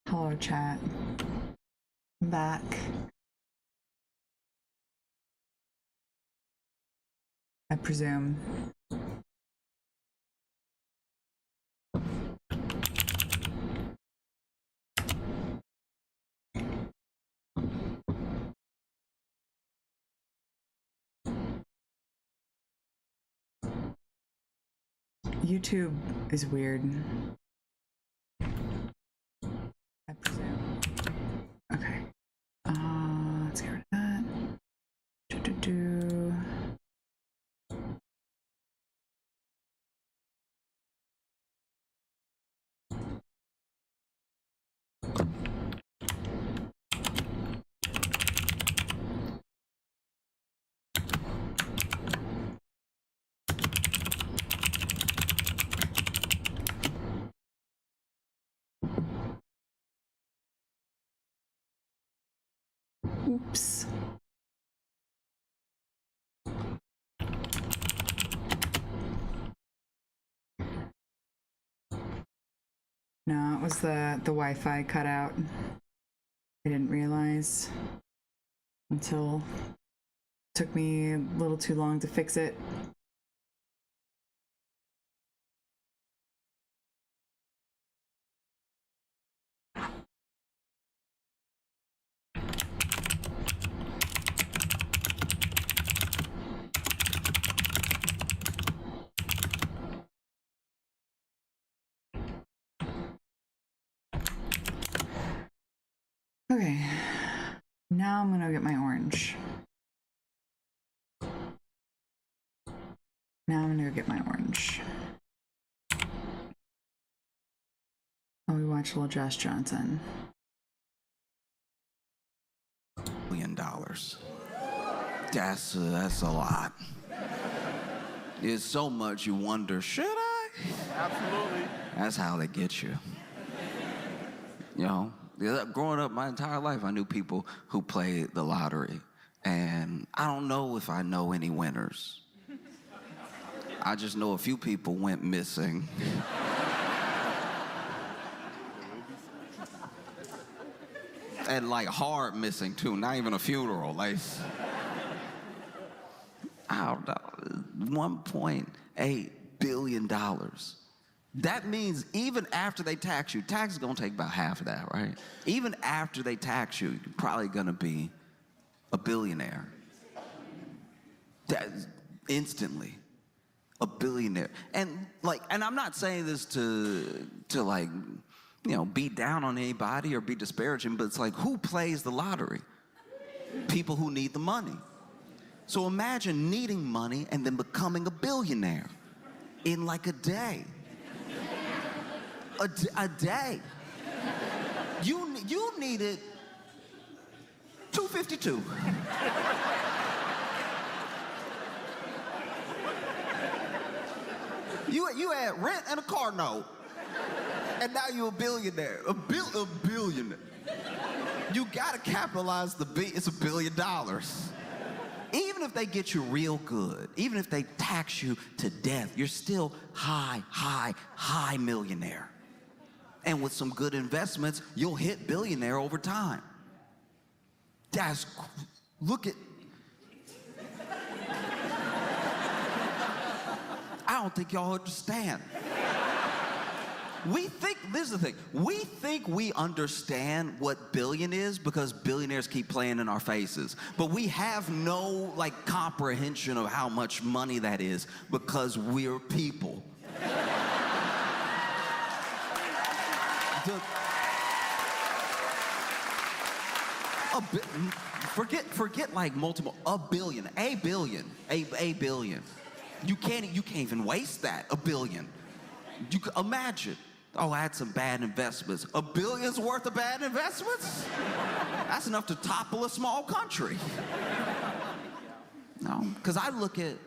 Hello, chat. I'm back. I presume. YouTube is weird. I presume. Okay. Let's get rid of that. Do-do-do. Oops. No, it was the Wi-Fi cut out. I didn't realize until it took me a little too long to fix it. Okay, now I'm gonna get my orange. Now I'm gonna go get my orange. Oh, we watch little Josh Johnson. $1 million. That's a lot. It's so much you wonder, should I? Absolutely. That's how they get you. You know, growing up my entire life, I knew people who played the lottery. And I don't know if I know any winners. I just know a few people went missing. And like hard missing too, not even a funeral. Like, I don't know, $1.8 billion. That means even after they tax you, tax is gonna take about half of that, right? Even after they tax you, you're probably gonna be a billionaire. That's instantly a billionaire. And I'm not saying this to like, you know, be down on anybody or be disparaging, but it's like, who plays the lottery? People who need the money. So imagine needing money and then becoming a billionaire in like a day. A day. You needed 252. You had rent and a car note. And now you're a billionaire. A billionaire. You gotta capitalize it's $1 billion. Even if they get you real good, even if they tax you to death, you're still high millionaire. And with some good investments, you'll hit billionaire over time. Look at, I don't think y'all understand. This is the thing, we think we understand what billion is because billionaires keep playing in our faces. But we have no comprehension of how much money that is because we're people. Forget like multiple, a billion. You can't even waste that, $1 billion. You can imagine. Oh, I had some bad investments. $1 billion's worth of bad investments? That's enough to topple a small country. No, because I look at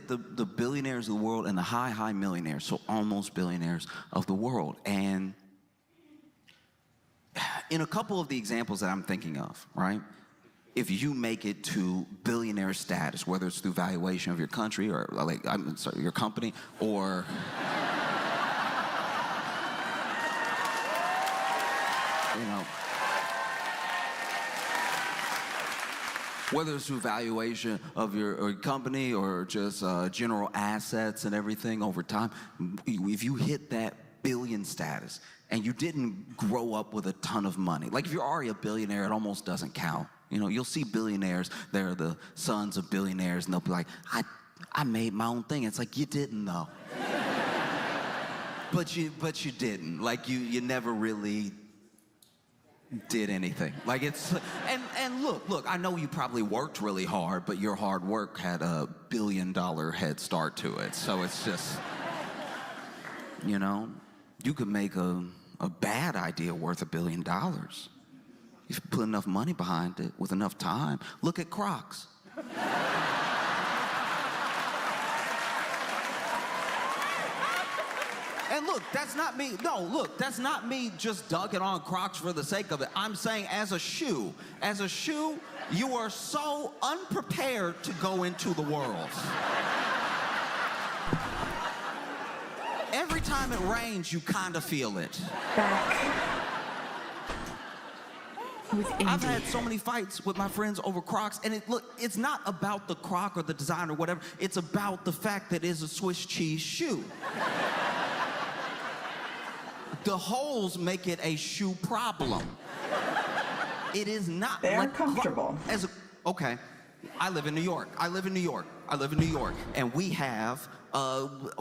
the billionaires of the world and the high millionaires, so almost billionaires of the world. And in a couple of the examples that I'm thinking of, right? If you make it to billionaire status, whether it's through valuation of your country or your company, or You know. Whether it's through valuation of your company or just general assets and everything over time, if you hit that billion status and you didn't grow up with a ton of money, like if you're already a billionaire, it almost doesn't count. You know, you'll see billionaires, they're the sons of billionaires, and they'll be like, I made my own thing. It's like, you didn't though. But you didn't. Like you never really did anything. Like it's, and look, I know you probably worked really hard, but your hard work had a $1 billion head start to it. So it's just, you know, you could make a bad idea worth $1 billion. If you put enough money behind it with enough time. Look at Crocs. And look, that's not me. No, look, that's not me just dunking on Crocs for the sake of it. I'm saying as a shoe, you are so unprepared to go into the world. Every time it rains, you kind of feel it. Back with Andy. I've had so many fights with my friends over Crocs, and it's not about the Croc or the design or whatever. It's about the fact that it's a Swiss cheese shoe. The holes make it a shoe problem. It is not. They are comfortable. Okay, I live in New York. And we have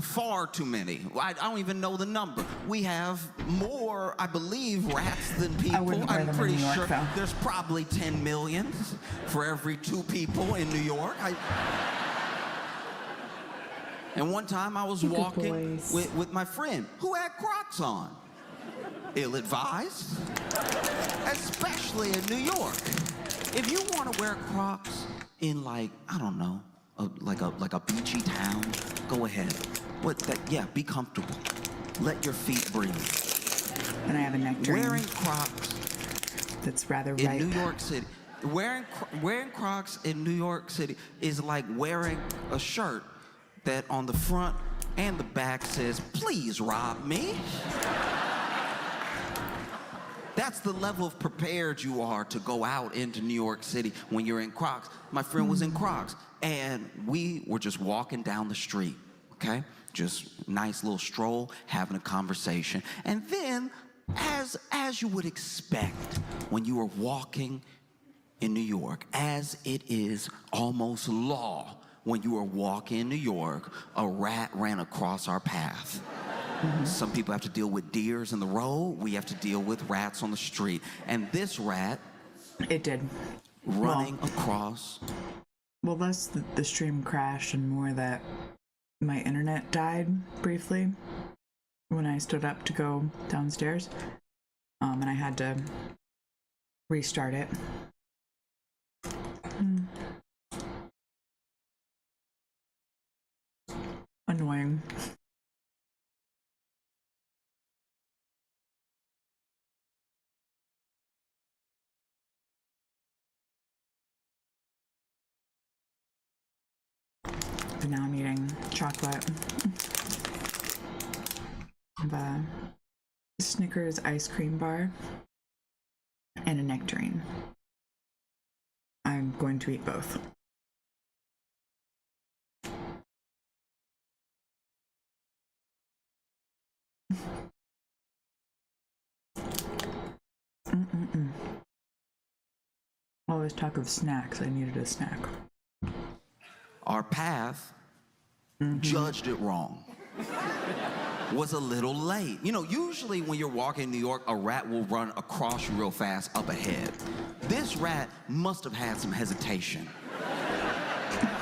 far too many. I don't even know the number. We have more, I believe, rats than people. I wouldn't wear them in pretty New York, sure though. there's probably 10 million for every 2 people in New York. And one time I was walking with my friend who had Crocs on. Ill-advised, especially in New York. If you want to wear Crocs in, like, I don't know, like a beachy town, go ahead. Yeah, be comfortable. Let your feet breathe. And I have a nectarine. Wearing Crocs that's rather in ripe. New York City. Wearing Crocs in New York City is like wearing a shirt that on the front and the back says, "Please rob me." That's the level of prepared you are to go out into New York City when you're in Crocs. My friend was in Crocs, and we were just walking down the street, okay? Just nice little stroll, having a conversation. And then, as you would expect when you are walking in New York, as it is almost law when you are walking in New York, a rat ran across our path. Some people have to deal with deers in the road. We have to deal with rats on the street. And this rat... It did. Running across... Well, less the stream crashed and more that my internet died briefly when I stood up to go downstairs. And I had to restart it. Annoying. But now I'm eating chocolate. The Snickers ice cream bar and a nectarine. I'm going to eat both. All this talk of snacks, I needed a snack. Our path judged it wrong. Was a little late. You know, usually when you're walking in New York, a rat will run across you real fast up ahead. This rat must have had some hesitation.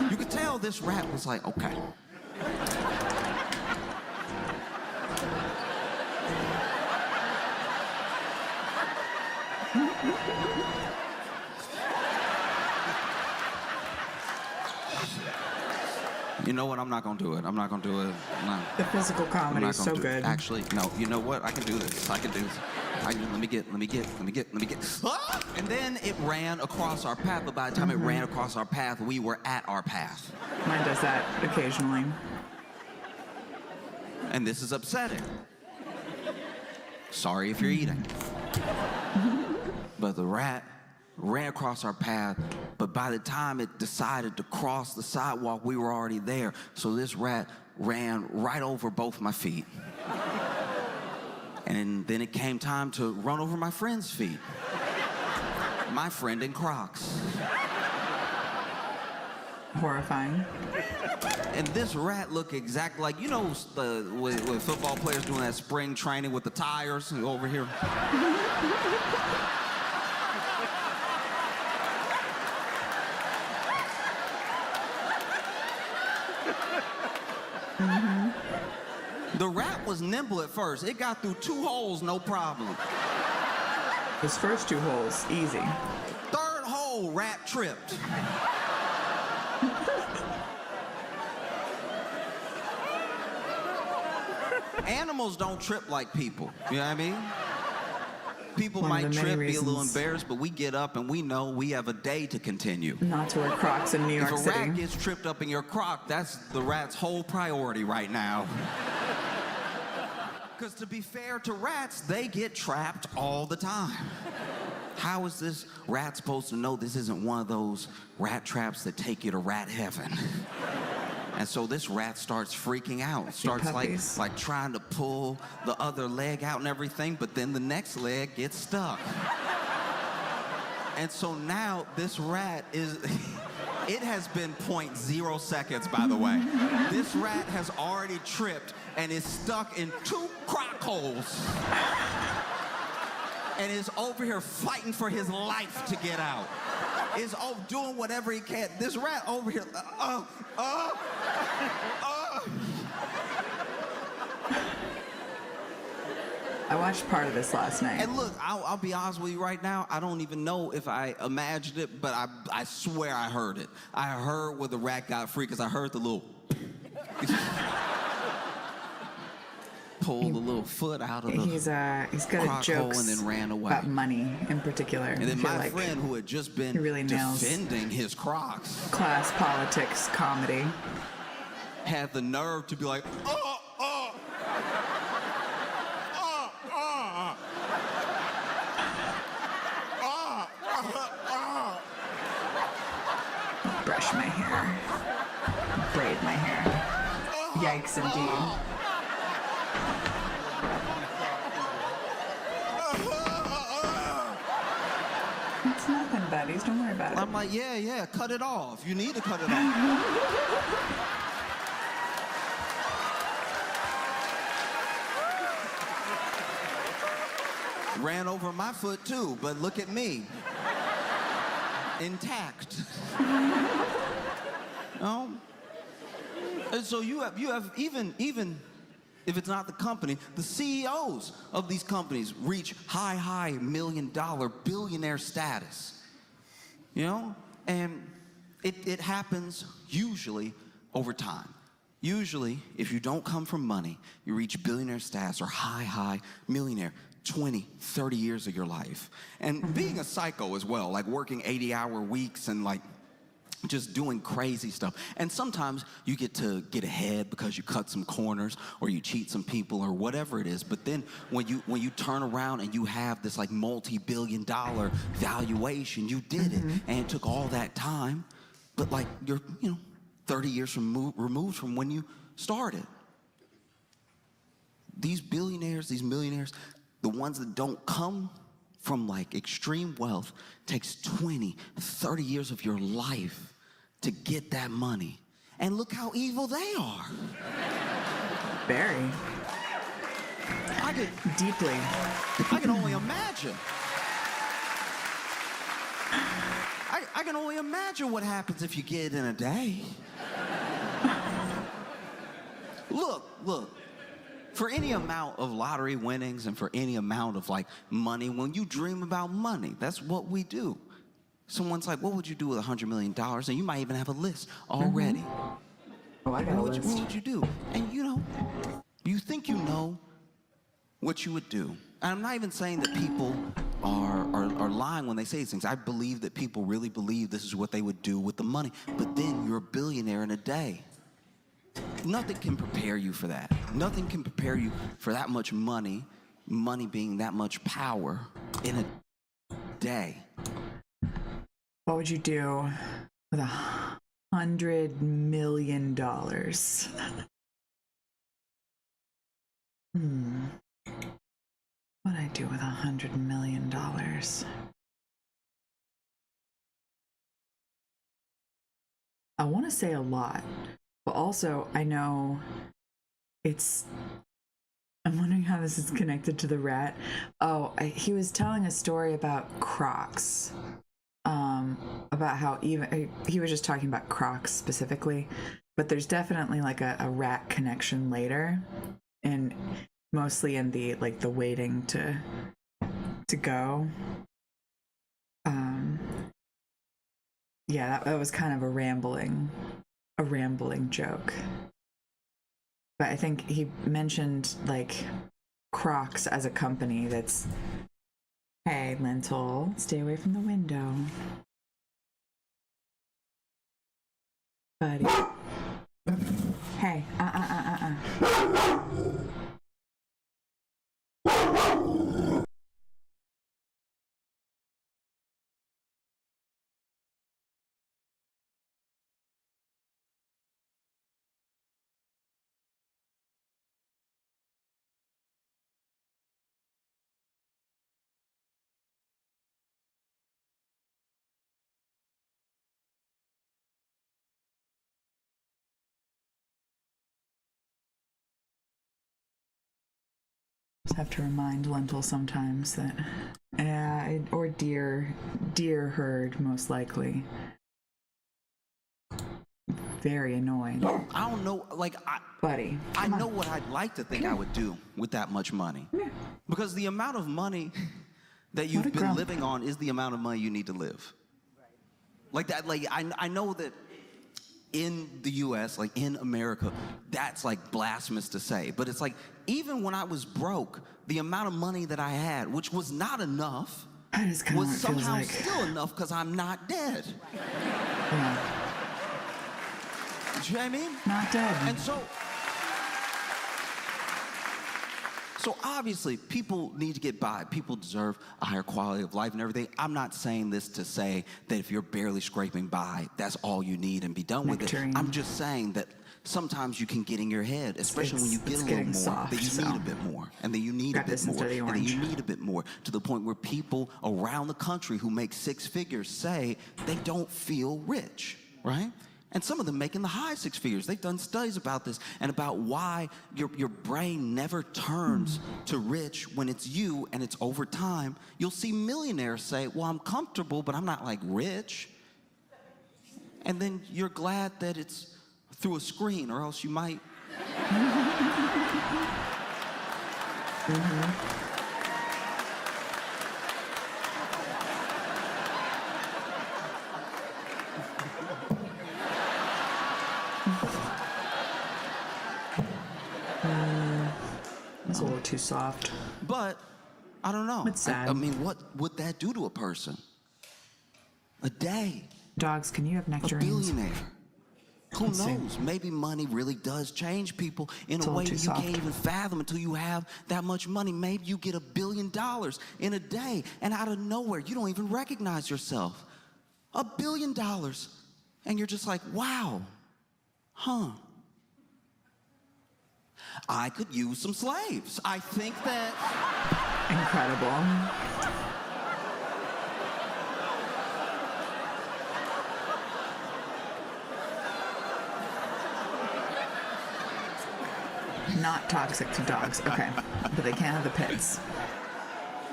You could tell this rat was like, okay. You know what? I'm not gonna do it. I'm not gonna do it. No. The physical comedy is so good. Actually, no. You know what? I can do this. I can do this. Let me get. Ah! And then it ran across our path. But by the time it ran across our path, we were at our path. Mine does that occasionally. And this is upsetting. Sorry if you're eating. But the rat ran across our path, but by the time it decided to cross the sidewalk, we were already there. So this rat ran right over both my feet. And then it came time to run over my friend's feet. My friend in Crocs. Horrifying. And this rat looked exactly like, you know, when football players doing that spring training with the tires over here. The rat was nimble at first. It got through 2 holes, no problem. Those first 2 holes, easy. Third hole, rat tripped. Animals don't trip like people. You know what I mean? People One of might the many trip, be a little reasons. embarrassed, but we get up and we know we have a day to continue. Not to wear Crocs in New York If a City. rat gets tripped up in your crock, that's the rat's whole priority right now. Because to be fair to rats, they get trapped all the time. How is this rat supposed to know this isn't one of those rat traps that take you to rat heaven? And so this rat starts freaking out, starts puppies. like trying to pull the other leg out and everything, but then the next leg gets stuck. And so now this rat is, it has been 0.0 seconds, by the way. This rat has already tripped and is stuck in 2 crock holes. And is over here fighting for his life to get out. Is doing whatever he can. This rat over here, I watched part of this last night. And look, I'll be honest with you right now, I don't even know if I imagined it, but I swear I heard it. I heard where the rat got free, because I heard the little pull the little foot out of the He's got a crock jokes hole and then ran away. about money in particular. And then I feel my like friend, who had just been he really nails defending his Crocs, class politics comedy. had the nerve to be like, Brush my hair. Braid my hair. Yikes indeed. It's nothing, buddies. Don't worry about it. I'm like, yeah, cut it off. You need to cut it off. Ran over my foot too, but look at me. Intact. And so you have even if it's not the company, the CEOs of these companies reach high $1 million billionaire status. You know? And it happens usually over time. Usually, if you don't come from money, you reach billionaire status or high millionaire 20, 30 years of your life. And being a psycho as well, like working 80-hour weeks and like just doing crazy stuff. And sometimes you get to get ahead because you cut some corners or you cheat some people or whatever it is. But then when you turn around and you have this like multi-billion-dollar valuation, you did it. And it took all that time, but like you're 30 years removed from when you started. These billionaires, these millionaires, the ones that don't come from like extreme wealth, takes 20, 30 years of your life to get that money. And look how evil they are. Very. Deeply. I can only imagine. I can only imagine what happens if you get it in a day. Look. For any amount of lottery winnings and for any amount of like money, when you dream about money, that's what we do. Someone's like, what would you do with $100 million? And you might even have a list already. Oh, I got a list. What would you do? And you think you know what you would do. And I'm not even saying that people are lying when they say these things. I believe that people really believe this is what they would do with the money. But then you're a billionaire in a day. Nothing can prepare you for that. Nothing can prepare you for that much money being that much power. in a day. What would you do with $100 million? What'd I do with $100 million? I want to say a lot, but also I know I'm wondering how this is connected to the rat. Oh, he was telling a story about Crocs. About how even he was just talking about Crocs specifically, but there's definitely like a rat connection later, and mostly in the the waiting to go. Yeah, that was kind of a rambling joke. But I think he mentioned like Crocs as a company that's, hey, Lentil, stay away from the window. Buddy. Hey, just have to remind Lentil sometimes that, or deer herd most likely. Very annoyed. I don't know, Buddy, I know what I'd like to think I would do with that much money. Because the amount of money that you've been living on is the amount of money you need to live. Like that, I know that in the US, like in America, that's like blasphemous to say. But it's like, even when I was broke, the amount of money that I had, which was not enough, was somehow still enough because I'm not dead. Yeah. Do you know what I mean? Not dead. And so obviously, people need to get by. People deserve a higher quality of life and everything. I'm not saying this to say that if you're barely scraping by, that's all you need and be done with it. I'm just saying that sometimes you can get in your head, especially when you get a little more, soft, that you need a bit more, and then you need a bit more, and then you need a bit more, to the point where people around the country who make six figures say they don't feel rich, right? And some of them making the high six figures. They've done studies about this and about why your brain never turns to rich when it's you and it's over time. You'll see millionaires say, well, I'm comfortable, but I'm not like rich. And then you're glad that it's through a screen, or else you might. It's a little too soft. But I don't know. It's sad. I mean, what would that do to a person? A day. Dogs, can you have nectarines? A billionaire. Who knows? Maybe money really does change people in a way that you can't even fathom until you have that much money. Maybe you get $1 billion in a day, and out of nowhere, you don't even recognize yourself. $1 billion. And you're just like, wow, huh. I could use some slaves. I think that... Incredible. Not toxic to dogs. Okay. But they can't have the pits.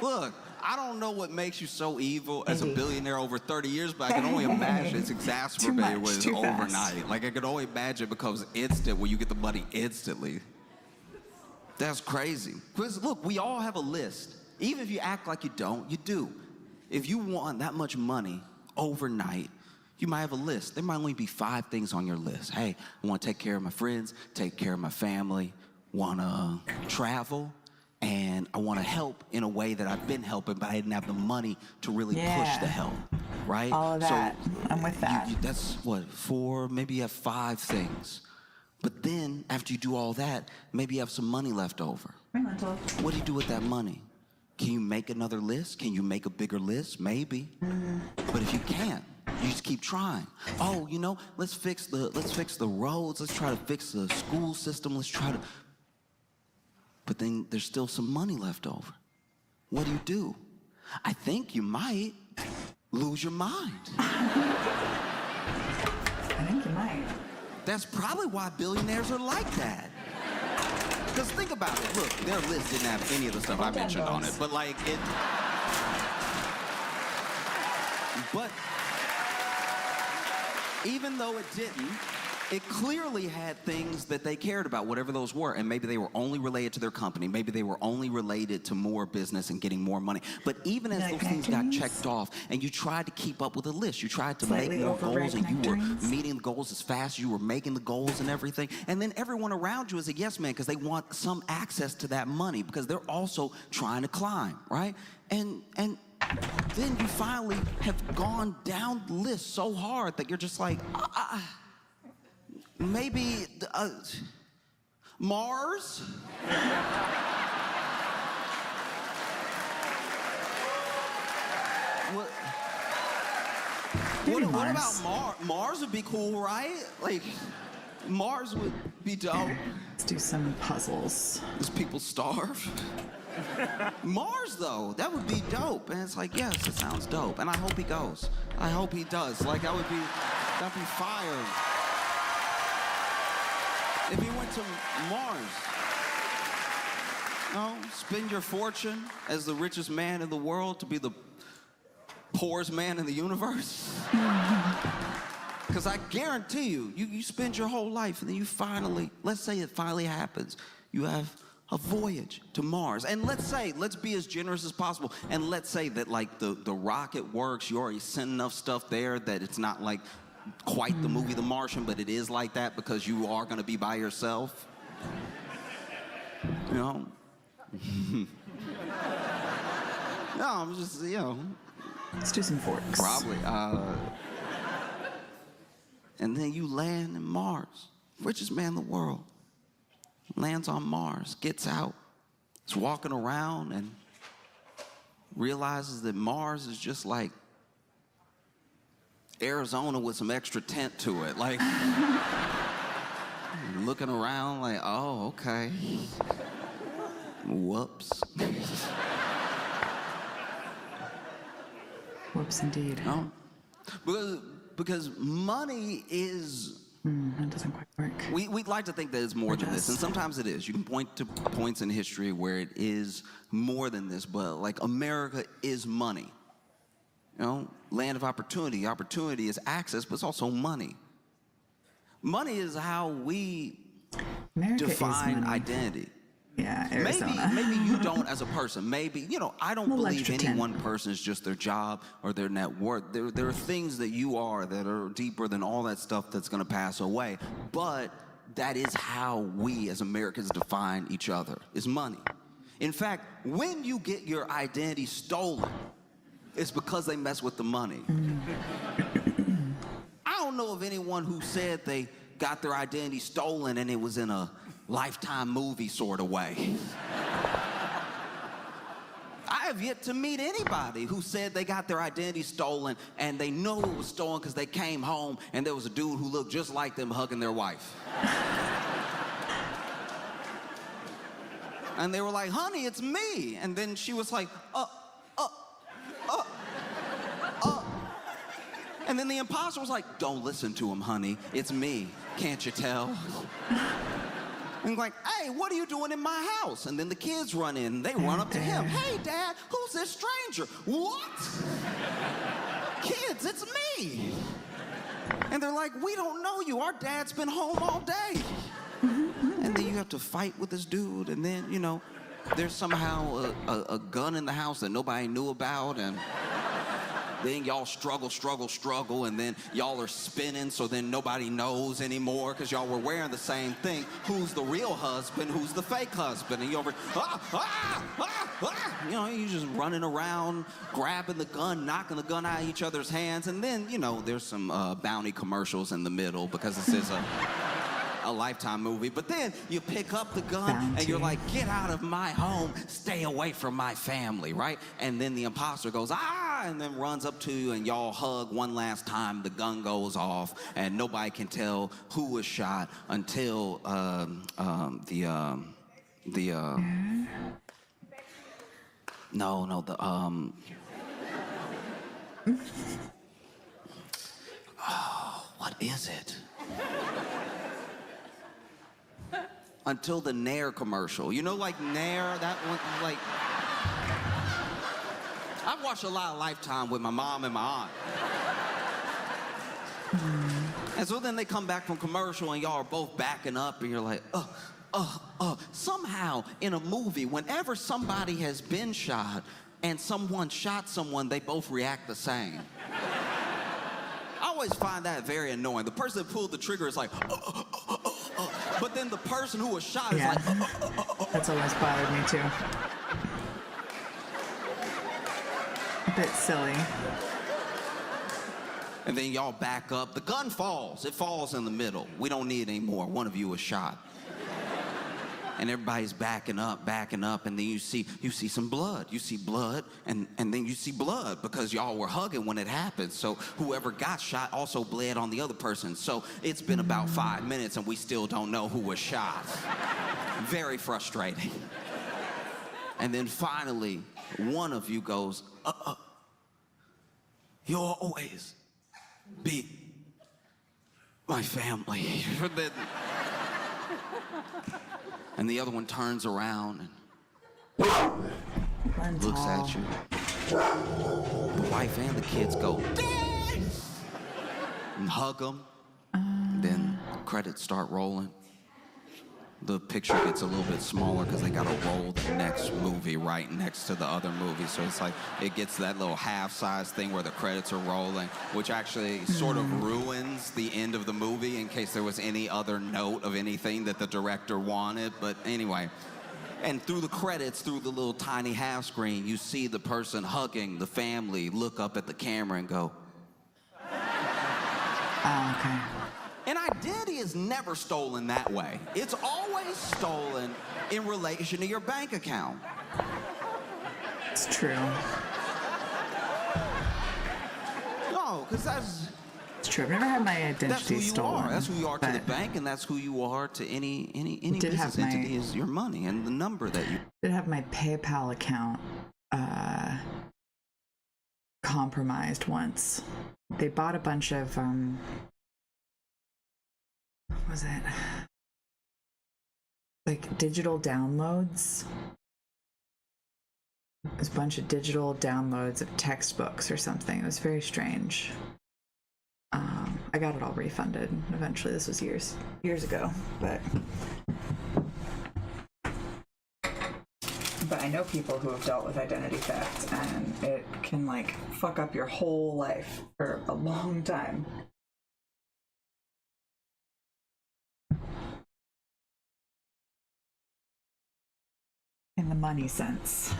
Look, I don't know what makes you so evil as a billionaire over 30 years, but I can only imagine it's exacerbated when it's overnight. Like, I can only imagine it becomes instant when you get the money instantly. That's crazy. Because look, we all have a list. Even if you act like you don't, you do. If you want that much money overnight, you might have a list. There might only be 5 things on your list. Hey, I want to take care of my friends, take care of my family, want to travel, and I want to help in a way that I've been helping, but I didn't have the money to really push the help, right? All of that. So I'm with that. That's what, 4, maybe you have 5 things. But then, after you do all that, maybe you have some money left over. What do you do with that money? Can you make another list? Can you make a bigger list? Maybe. But if you can't, you just keep trying. Oh, you know, let's fix the roads. Let's try to fix the school system. Let's try to. But then there's still some money left over. What do? I think you might lose your mind. I think you might. That's probably why billionaires are like that. Because think about it. Look, their list didn't have any of the stuff I mentioned on it. But like it. But even though it didn't, it clearly had things that they cared about, whatever those were. And maybe they were only related to their company. Maybe they were only related to more business and getting more money. But even as those things got checked off and you tried to keep up with the list, you tried to make more goals and you were meeting the goals as fast as you were making the goals and everything. And then everyone around you is a yes man because they want some access to that money because they're also trying to climb, right? And then you finally have gone down the list so hard that you're just like, maybe Mars? What about Mars? Mars would be cool, right? Like, Mars would be dope. Let's do some puzzles. Does people starve? Mars, though, that would be dope. And it's like, yes, it sounds dope. And I hope he goes. I hope he does. Like, that'd be fire. If you went to Mars, spend your fortune as the richest man in the world to be the poorest man in the universe. Because I guarantee you spend your whole life and then you finally, let's say it finally happens, you have a voyage to Mars. And let's be as generous as possible. And let's say that like the rocket works, you already sent enough stuff there that it's not like quite the movie The Martian, but it is like that because you are going to be by yourself. You know? No, I'm just, Let's do some forks. Probably. And then you land in Mars. Richest man in the world. Lands on Mars, gets out, is walking around and realizes that Mars is just like Arizona with some extra tent to it. Like, looking around like, oh, okay. Whoops. Whoops, indeed. No. Because money is... That doesn't quite work. We'd like to think that it's more than this, and sometimes it is. You can point to points in history where it is more than this, but like America is money. Land of opportunity. Opportunity is access, but it's also money. Money is how we define identity. Yeah, Arizona. Maybe you don't as a person. Maybe, I don't believe any one person is just their job or their net worth. There are things that you are that are deeper than all that stuff that's going to pass away. But that is how we as Americans define each other, is money. In fact, when you get your identity stolen, it's because they mess with the money. I don't know of anyone who said they got their identity stolen and it was in a Lifetime movie sort of way. I have yet to meet anybody who said they got their identity stolen and they know it was stolen because they came home and there was a dude who looked just like them hugging their wife. And they were like, honey, it's me. And then she was like, And then the imposter was like, don't listen to him, honey. It's me. Can't you tell? And like, hey, what are you doing in my house? And then the kids run in, and they run up to him. Hey, Dad, who's this stranger? What? Kids, it's me. And they're like, we don't know you. Our dad's been home all day. And then you have to fight with this dude, and then, there's somehow a gun in the house that nobody knew about, and then y'all struggle, and then y'all are spinning, so then nobody knows anymore because y'all were wearing the same thing. Who's the real husband? Who's the fake husband? And you're over, you're just running around, grabbing the gun, knocking the gun out of each other's hands, and then, there's some bounty commercials in the middle because this is a a Lifetime movie, but then you pick up the gun Bound and you're to. like, get out of my home, stay away from my family, right? And then the imposter goes, ah, and then runs up to you and y'all hug one last time, the gun goes off, and nobody can tell who was shot until what is it? Until the Nair commercial. You know, like Nair, that one, like. I've watched a lot of Lifetime with my mom and my aunt. And so then they come back from commercial and y'all are both backing up and you're like, somehow in a movie, whenever somebody has been shot and someone shot someone, they both react the same. I always find that very annoying. The person that pulled the trigger is like, but then the person who was shot is like, That's always bothered me too. A bit silly. And then y'all back up. The gun falls. It falls in the middle. We don't need it anymore. One of you was shot. And everybody's backing up, and then you see some blood. You see blood, and then you see blood because y'all were hugging when it happened. So whoever got shot also bled on the other person. So it's been about 5 minutes, and we still don't know who was shot. Very frustrating. And then finally, one of you goes, you'll always be my family. And the other one turns around and looks at you. The wife and the kids go, Dad! And hug them. Then credits start rolling. The picture gets a little bit smaller because they gotta roll the next movie right next to the other movie. So it's like, it gets that little half-size thing where the credits are rolling, which actually sort of ruins the end of the movie in case there was any other note of anything that the director wanted. But anyway, and through the credits, through the little tiny half screen, you see the person hugging the family look up at the camera and go, Oh, okay. An identity is never stolen that way. It's always stolen in relation to your bank account. It's true. No, because that's It's true. I've never had my who identity you stolen. are. That's who you are to the but bank, and that's who you are to any Did have business entity is your money and the number that you. I did have my PayPal account compromised once. They bought a bunch of what was it? Like digital downloads. It was a bunch of digital downloads of textbooks or something. It was very strange. I got it all refunded eventually. This was years ago, but I know people who have dealt with identity theft, and it can like fuck up your whole life for a long time. In the money sense.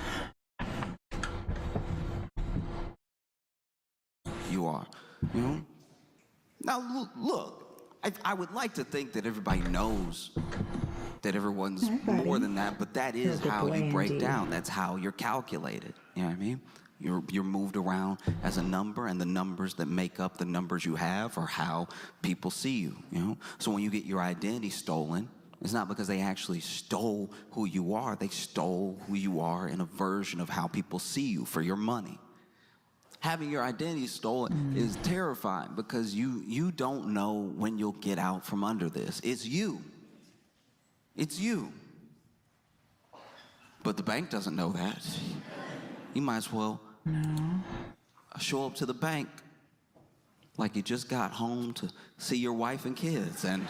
You are, you know. Now look, I would like to think that everybody knows that everyone's more than that, but that is how you break down. That's how you're calculated. You know what I mean? You're moved around as a number, and the numbers that make up the numbers you have are how people see you. You know. So when you get your identity stolen, it's not because they actually stole who you are. They stole who you are in a version of how people see you for your money. Having your identity stolen is terrifying because you don't know when you'll get out from under this. It's you. It's you. But the bank doesn't know that. You might as well show up to the bank like you just got home to see your wife and kids and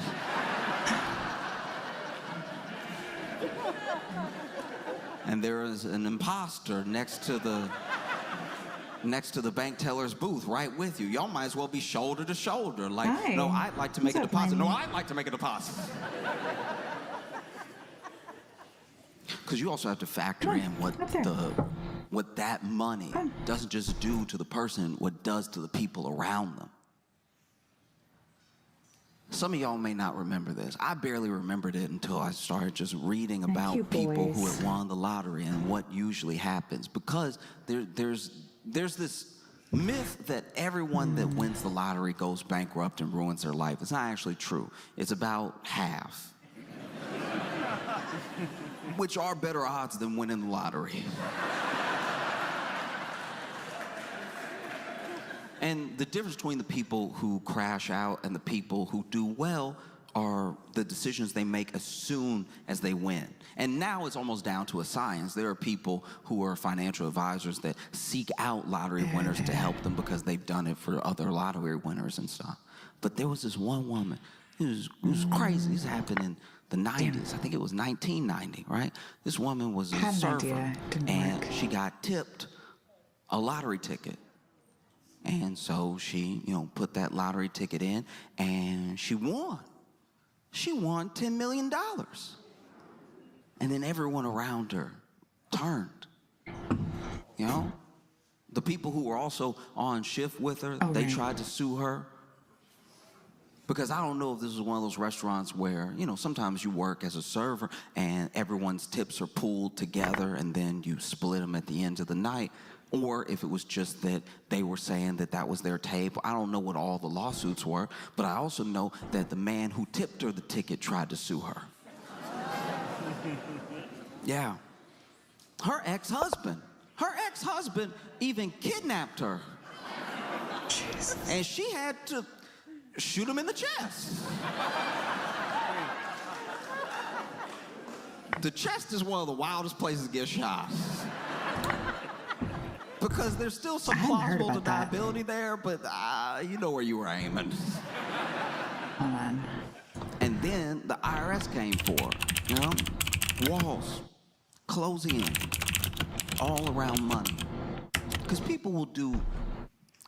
there is an imposter next to the bank teller's booth right with you. Y'all might as well be shoulder to shoulder. Like, Hi. no, I'd like to make a deposit. No, I'd like to make a deposit. Because you also have to factor in what that money doesn't just do to the person, what it does to the people around them. Some of y'all may not remember this. I barely remembered it until I started just reading Thank about you, people who boys. had won the lottery and what usually happens. Because there's this myth that everyone that wins the lottery goes bankrupt and ruins their life. It's not actually true. It's about half, which are better odds than winning the lottery. And the difference between the people who crash out and the people who do well are the decisions they make as soon as they win. And now it's almost down to a science. There are people who are financial advisors that seek out lottery winners to help them because they've done it for other lottery winners and stuff. But there was this one woman, it was crazy. This happened in the 90s. I think it was 1990, right? This woman was a Had an surfer, idea. Didn't and work. she got tipped a lottery ticket. And so she, put that lottery ticket in, and she won. She won $10 million. And then everyone around her turned. The people who were also on shift with her, they right. tried to sue her. Because I don't know if this is one of those restaurants where, sometimes you work as a server and everyone's tips are pooled together and then you split them at the end of the night. Or if it was just that they were saying that was their table. I don't know what all the lawsuits were, but I also know that the man who tipped her the ticket tried to sue her. Yeah. Her ex-husband even kidnapped her. Jesus. And she had to shoot him in the chest. The chest is one of the wildest places to get shot. Because there's still some I hadn't heard plausible about that. deniability there, but you know where you were aiming. Hold on. And then the IRS came for her, walls closing in all around money. Because people will do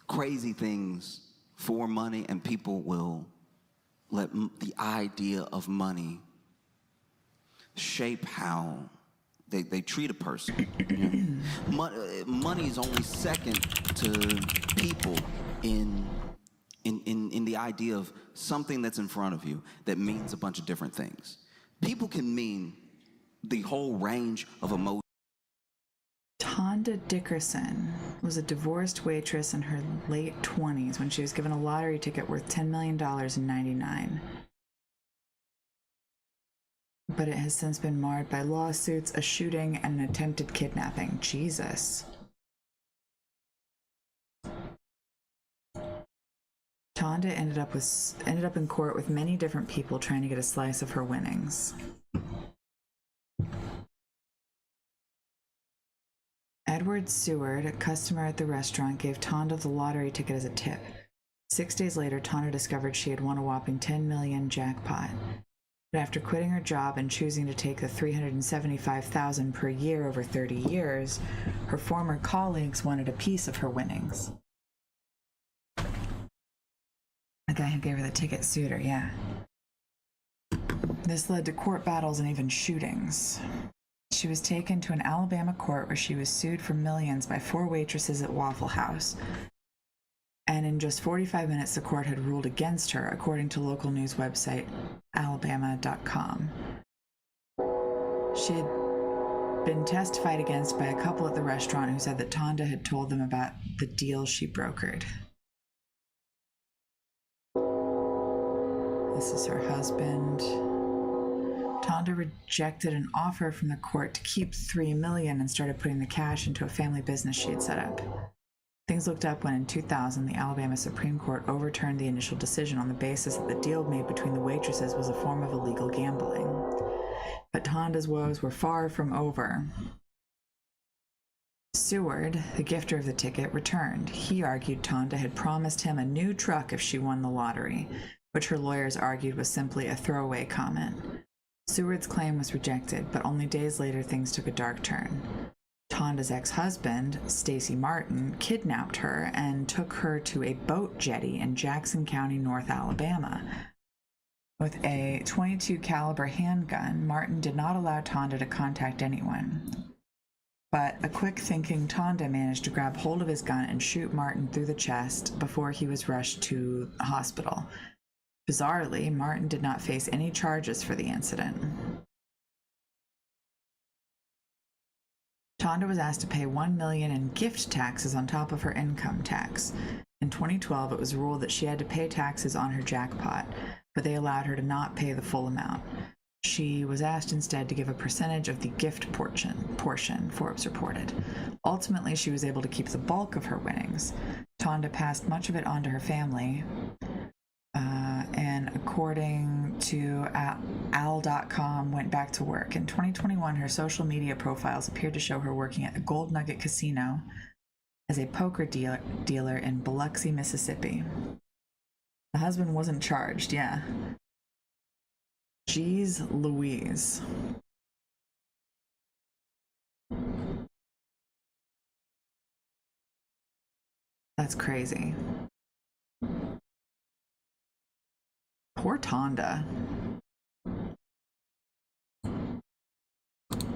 crazy things for money, and people will let the idea of money shape how they treat a person. Money is only second to people in the idea of something that's in front of you that means a bunch of different things. People can mean the whole range of emotions. Tonda Dickerson was a divorced waitress in her late 20s when she was given a lottery ticket worth $10 million in '99. But it has since been marred by lawsuits, a shooting, and an attempted kidnapping. Jesus. Tonda ended up in court with many different people trying to get a slice of her winnings. Edward Seward, a customer at the restaurant, gave Tonda the lottery ticket as a tip. 6 days later, Tonda discovered she had won a whopping $10 million jackpot. But after quitting her job and choosing to take the $375,000 per year over 30 years, her former colleagues wanted a piece of her winnings. The guy who gave her the ticket sued her, yeah. This led to court battles and even shootings. She was taken to an Alabama court where she was sued for millions by 4 waitresses at Waffle House. And in just 45 minutes, the court had ruled against her, according to local news website Alabama.com. She had been testified against by a couple at the restaurant who said that Tonda had told them about the deal she brokered. This is her husband. Tonda rejected an offer from the court to keep $3 million and started putting the cash into a family business she had set up. Things looked up when in 2000, the Alabama Supreme Court overturned the initial decision on the basis that the deal made between the waitresses was a form of illegal gambling. But Tonda's woes were far from over. Seward, the gifter of the ticket, returned. He argued Tonda had promised him a new truck if she won the lottery, which her lawyers argued was simply a throwaway comment. Seward's claim was rejected, but only days later things took a dark turn. Tonda's ex-husband, Stacy Martin, kidnapped her and took her to a boat jetty in Jackson County, North Alabama. With a .22 caliber handgun, Martin did not allow Tonda to contact anyone. But a quick-thinking Tonda managed to grab hold of his gun and shoot Martin through the chest before he was rushed to the hospital. Bizarrely, Martin did not face any charges for the incident. Tonda was asked to pay $1 million in gift taxes on top of her income tax. In 2012, it was ruled that she had to pay taxes on her jackpot, but they allowed her to not pay the full amount. She was asked instead to give a percentage of the gift portion, Forbes reported. Ultimately, she was able to keep the bulk of her winnings. Tonda passed much of it on to her family, and according to Al.com, went back to work. In 2021, her social media profiles appeared to show her working at the Gold Nugget Casino as a poker dealer in Biloxi, Mississippi. The husband wasn't charged, yeah. Jeez Louise. That's crazy. Poor Tonda.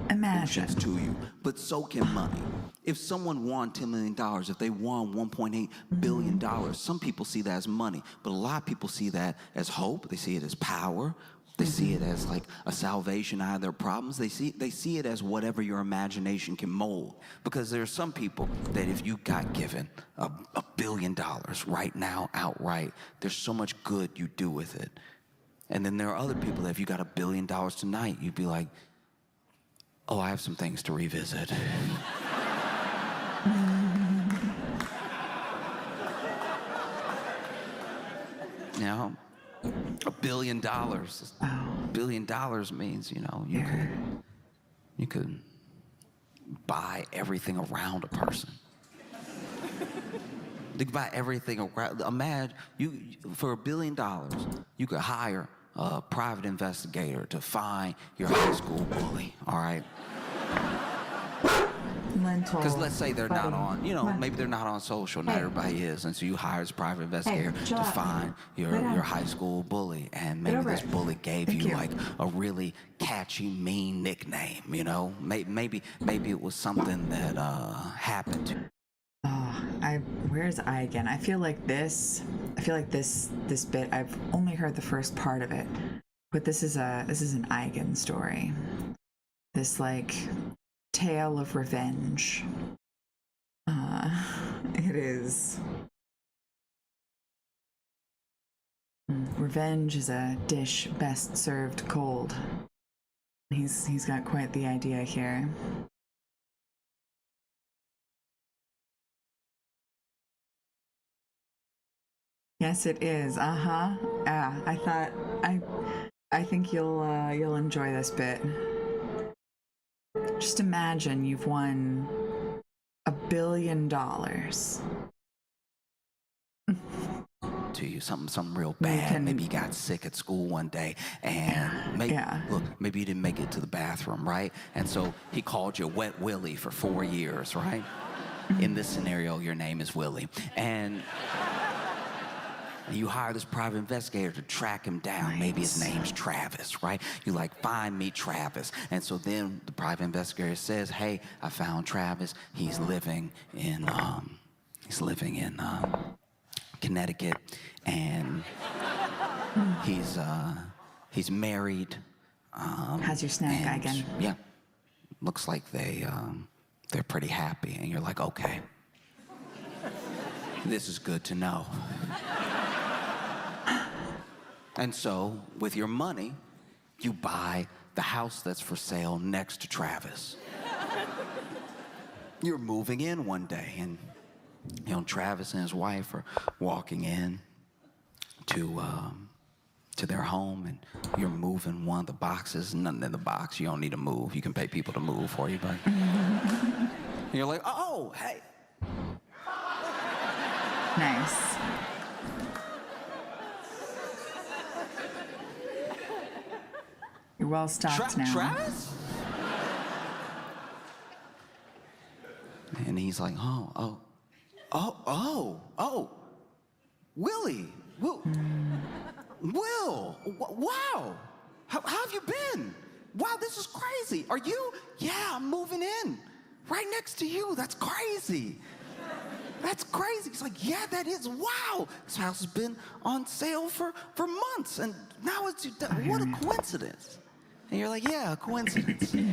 Imagine. To you, but so can money. If someone won $10 million, if they won $1.8 billion, some people see that as money, but a lot of people see that as hope. They see it as power. They see it as like a salvation out of their problems. They see it as whatever your imagination can mold. Because there are some people that if you got given $1 billion right now outright, there's so much good you do with it. And then there are other people that if you got $1 billion tonight, you'd be like, oh, I have some things to revisit. You know, $1 billion. $1 billion means, you know, you could buy everything around a person. You could buy everything around. Imagine for $1 billion, you could hire a private investigator to find your high school bully. All right. Because let's say they're not on, you know, maybe they're not on social, not everybody is, and so you hire this private investigator to find your high school bully, and maybe this bully gave you like a really catchy, mean nickname, you know? Maybe it was something that happened to. Where's I again? I feel like this bit, I've only heard the first part of it, but this is an Eigen story. This like tale of revenge. It is. Revenge is a dish best served cold. He's got quite the idea here. Yes, it is. Yeah, I think you'll enjoy this bit. Just imagine you've won $1 billion. To you, something real bad. Maybe you got sick at school one day, and maybe you didn't make it to the bathroom, right? And so he called you Wet Willie for 4 years, right? In this scenario, your name is Willie, and you hire this private investigator to track him down. Right. Maybe his name's Travis, right? You like, find me Travis. And so then the private investigator says, hey, I found Travis. He's living in Connecticut, and he's married. How's your snack again? Yeah, looks like they're pretty happy. And you're like, okay, this is good to know. And so, with your money, you buy the house that's for sale next to Travis. You're moving in one day, and you know, Travis and his wife are walking in to their home, and you're moving one of the boxes. Nothing in the box. You don't need to move. You can pay people to move for you, but and you're like, oh, hey. Nice. You're well stocked now. Travis? And he's like, oh, Willie, Will, wow, how have you been? Wow, this is crazy. Are you? Yeah, I'm moving in right next to you. That's crazy. That's crazy. He's like, yeah, that is, wow. This house has been on sale for months, and now it's, what a coincidence. And you're like, yeah, a coincidence. Yeah.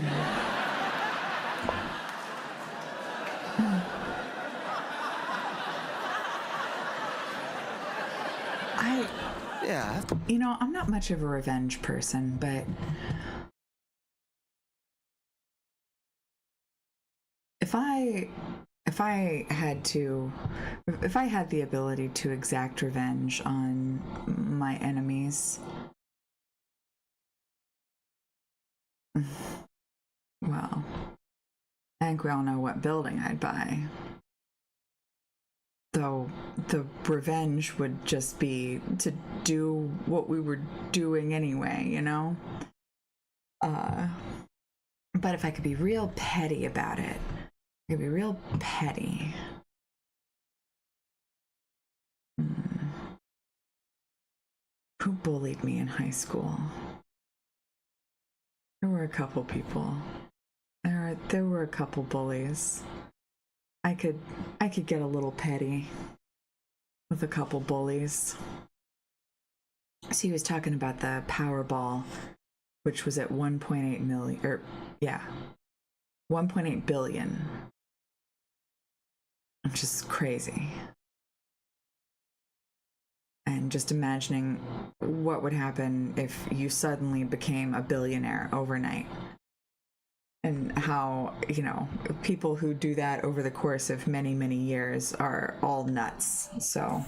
I'm not much of a revenge person, but if I had the ability to exact revenge on my enemies, well, I think we all know what building I'd buy. Though the revenge would just be to do what we were doing anyway, But if I could be real petty about it, I could be real petty. Who bullied me in high school? There were a couple people. There were a couple bullies. I could get a little petty with a couple bullies. So he was talking about the Powerball, which was at 1.8 million, 1.8 billion, which is crazy. And just imagining what would happen if you suddenly became a billionaire overnight. And how, people who do that over the course of many, many years are all nuts. So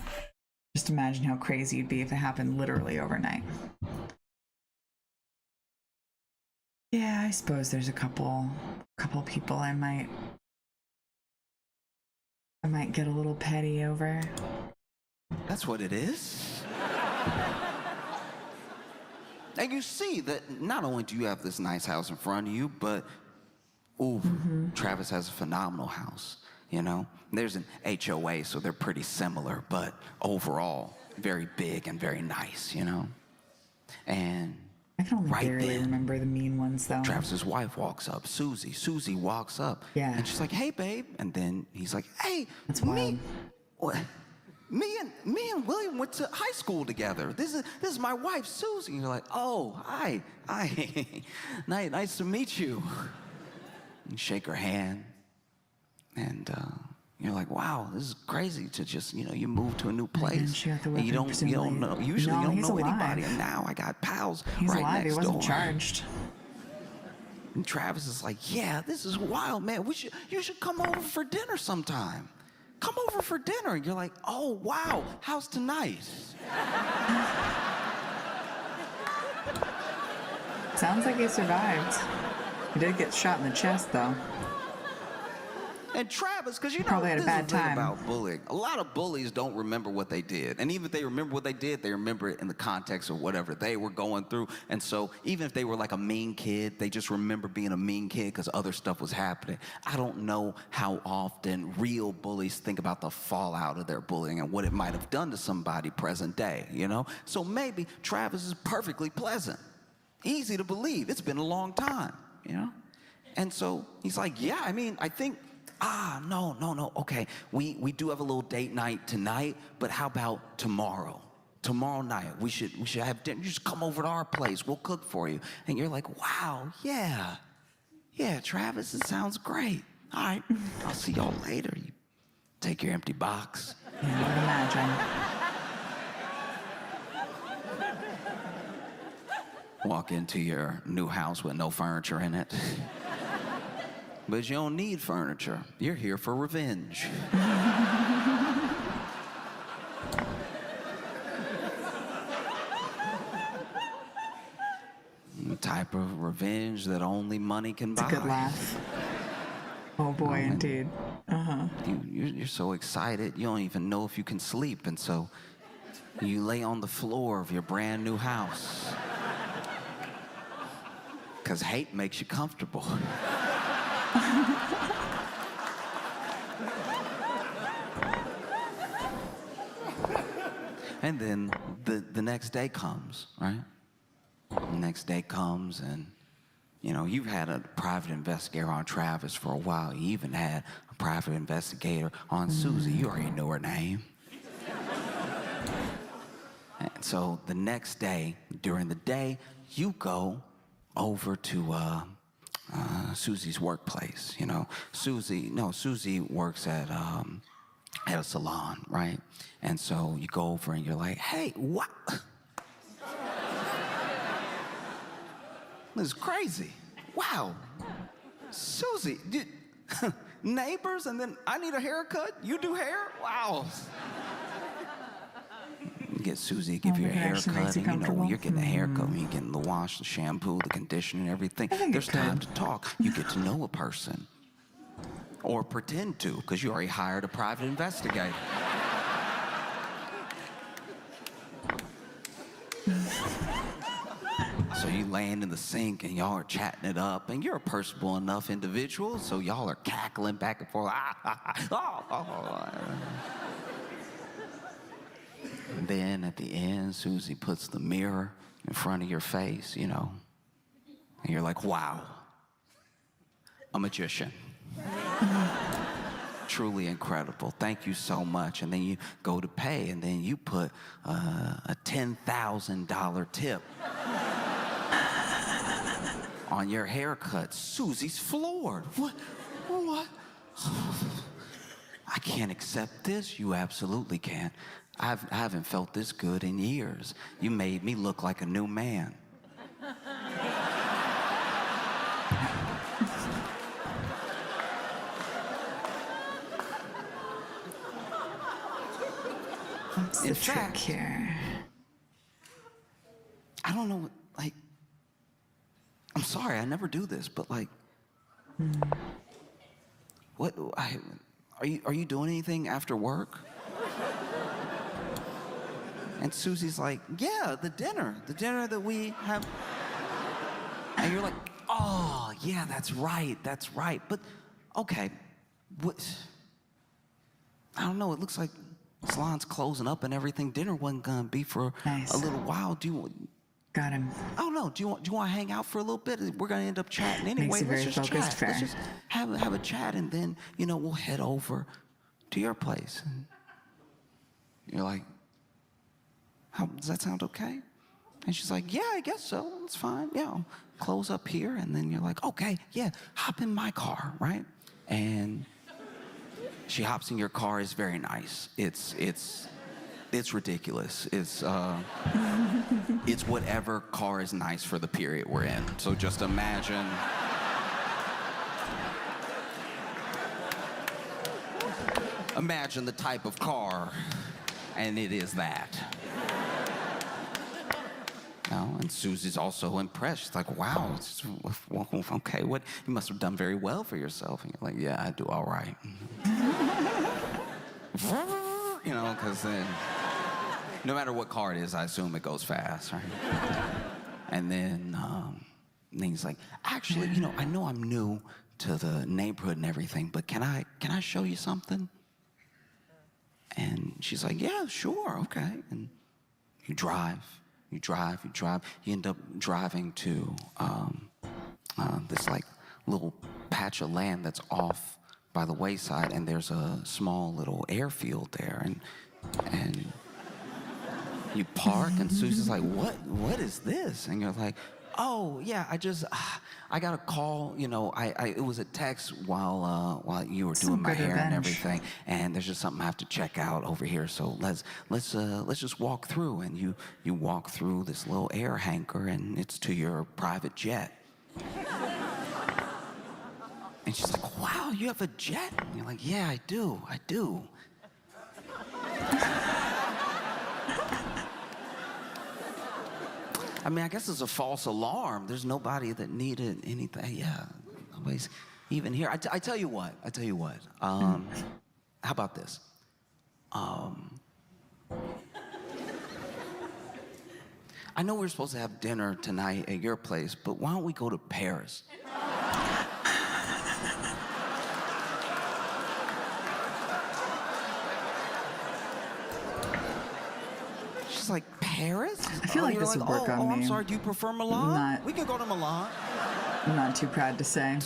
just imagine how crazy you'd be if it happened literally overnight. Yeah, I suppose there's a couple people I might get a little petty over. That's what it is. And you see that not only do you have this nice house in front of you, but Travis has a phenomenal house, There's an HOA, so they're pretty similar, but overall, very big and very nice, And I can only right barely then, remember the mean ones, though. Travis's wife walks up, Susie. Susie walks up. Yeah. And she's like, hey, babe. And then he's like, hey, That's wild. Me and William went to high school together. This is my wife, Susie. And you're like, oh, hi. Nice to meet you. You shake her hand, and you're like, wow, this is crazy to just, you move to a new place. And she got the weapon, you don't know, usually No, you don't he's know alive. anybody. And now I got pals He's right alive. He next wasn't door. charged. And Travis is like, yeah, this is wild, man. You should come over for dinner sometime. Come over for dinner. And you're like, oh, wow, how's tonight? Sounds like he survived. He did get shot in the chest, though. And Travis, because probably had a this is bad the thing time. about bullying. A lot of bullies don't remember what they did. And even if they remember what they did, they remember it in the context of whatever they were going through. And so even if they were like a mean kid, they just remember being a mean kid because other stuff was happening. I don't know how often real bullies think about the fallout of their bullying and what it might have done to somebody present day, So maybe Travis is perfectly pleasant. Easy to believe. It's been a long time, And so he's like, yeah, I think, no. Okay, we do have a little date night tonight, but how about tomorrow? Tomorrow night, we should have dinner. You just come over to our place. We'll cook for you. And you're like, wow, yeah, Travis, it sounds great. All right, I'll see y'all later. You take your empty box. Yeah, I would imagine. Walk into your new house with no furniture in it. But you don't need furniture. You're here for revenge. The type of revenge that only money can buy. It's a good laugh. Oh boy, indeed. You're so excited, you don't even know if you can sleep, and so you lay on the floor of your brand new house. Because hate makes you comfortable. And then the next day comes, right? The next day comes, and you've had a private investigator on Travis for a while. You even had a private investigator on Susie. You already know her name. And so the next day, during the day, you go over to Susie's workplace. You know, Susie works at a salon, right? And so you go over and you're like, hey, what? This is crazy. Wow. Susie, neighbors, and then I need a haircut? You do hair? Wow. You get Susie to give you a haircut, and you know, you're getting a haircut, and you're getting the wash, the shampoo, the conditioner, and everything. There's time to talk. You get to know a person. Or pretend to, because you already hired a private investigator. So you laying in the sink and y'all are chatting it up, and you're a personable enough individual, so y'all are cackling back and forth. And then at the end, Susie puts the mirror in front of your face, you know, and you're like, wow, a magician. Truly incredible. Thank you so much. And then you go to pay, and then you put a $10,000 tip on your haircut. Susie's floored. What? I can't accept this. You absolutely can't. I haven't felt this good in years. You made me look like a new man. What's the trick here? I don't know, like, I'm sorry, I never do this, but like, are you doing anything after work? And Susie's like, yeah, the dinner that we have. And you're like, oh, yeah, that's right. But, okay, what? I don't know, it looks like salon's closing up and everything. Dinner wasn't gonna be for a little while. Got him. I don't know. Do you want to hang out for a little bit? We're gonna end up chatting anyway. Makes it Let's very just focused, chat. fair. Let's just have a chat, and then we'll head over to your place. And you're like, how does that sound okay? And she's like, yeah, I guess so. It's fine. Yeah, I'll close up here, and then you're like, okay, yeah, hop in my car, right? And she hops in your car. It's very nice. It's ridiculous. It's whatever car is nice for the period we're in. So just imagine. Imagine the type of car, and it is that. And Susie's also impressed. She's like, wow, okay, you must have done very well for yourself. And you're like, yeah, I do all right. Because then, no matter what car it is, I assume it goes fast, right? And then he's like, actually, I know I'm new to the neighborhood and everything, but can I show you something? And she's like, yeah, sure, okay. And you drive. You end up driving to this like little patch of land that's off by the wayside, and there's a small little airfield there, and you park, and Susie's like, what is this? And you're like, oh yeah, I got a call. It was a text while you were doing my hair and everything, and there's just something I have to check out over here. So let's just walk through. And you walk through this little air hangar, and it's to your private jet. And she's like, wow, you have a jet? And you're like, yeah, I do. I mean, I guess it's a false alarm. There's nobody that needed anything. Yeah, nobody's even here. I tell you what. How about this? I know we're supposed to have dinner tonight at your place, but why don't we go to Paris? She's like, Paris? I feel like this would work on me. I'm sorry, do you prefer Milan? Not. We can go to Milan. I'm not too proud to say.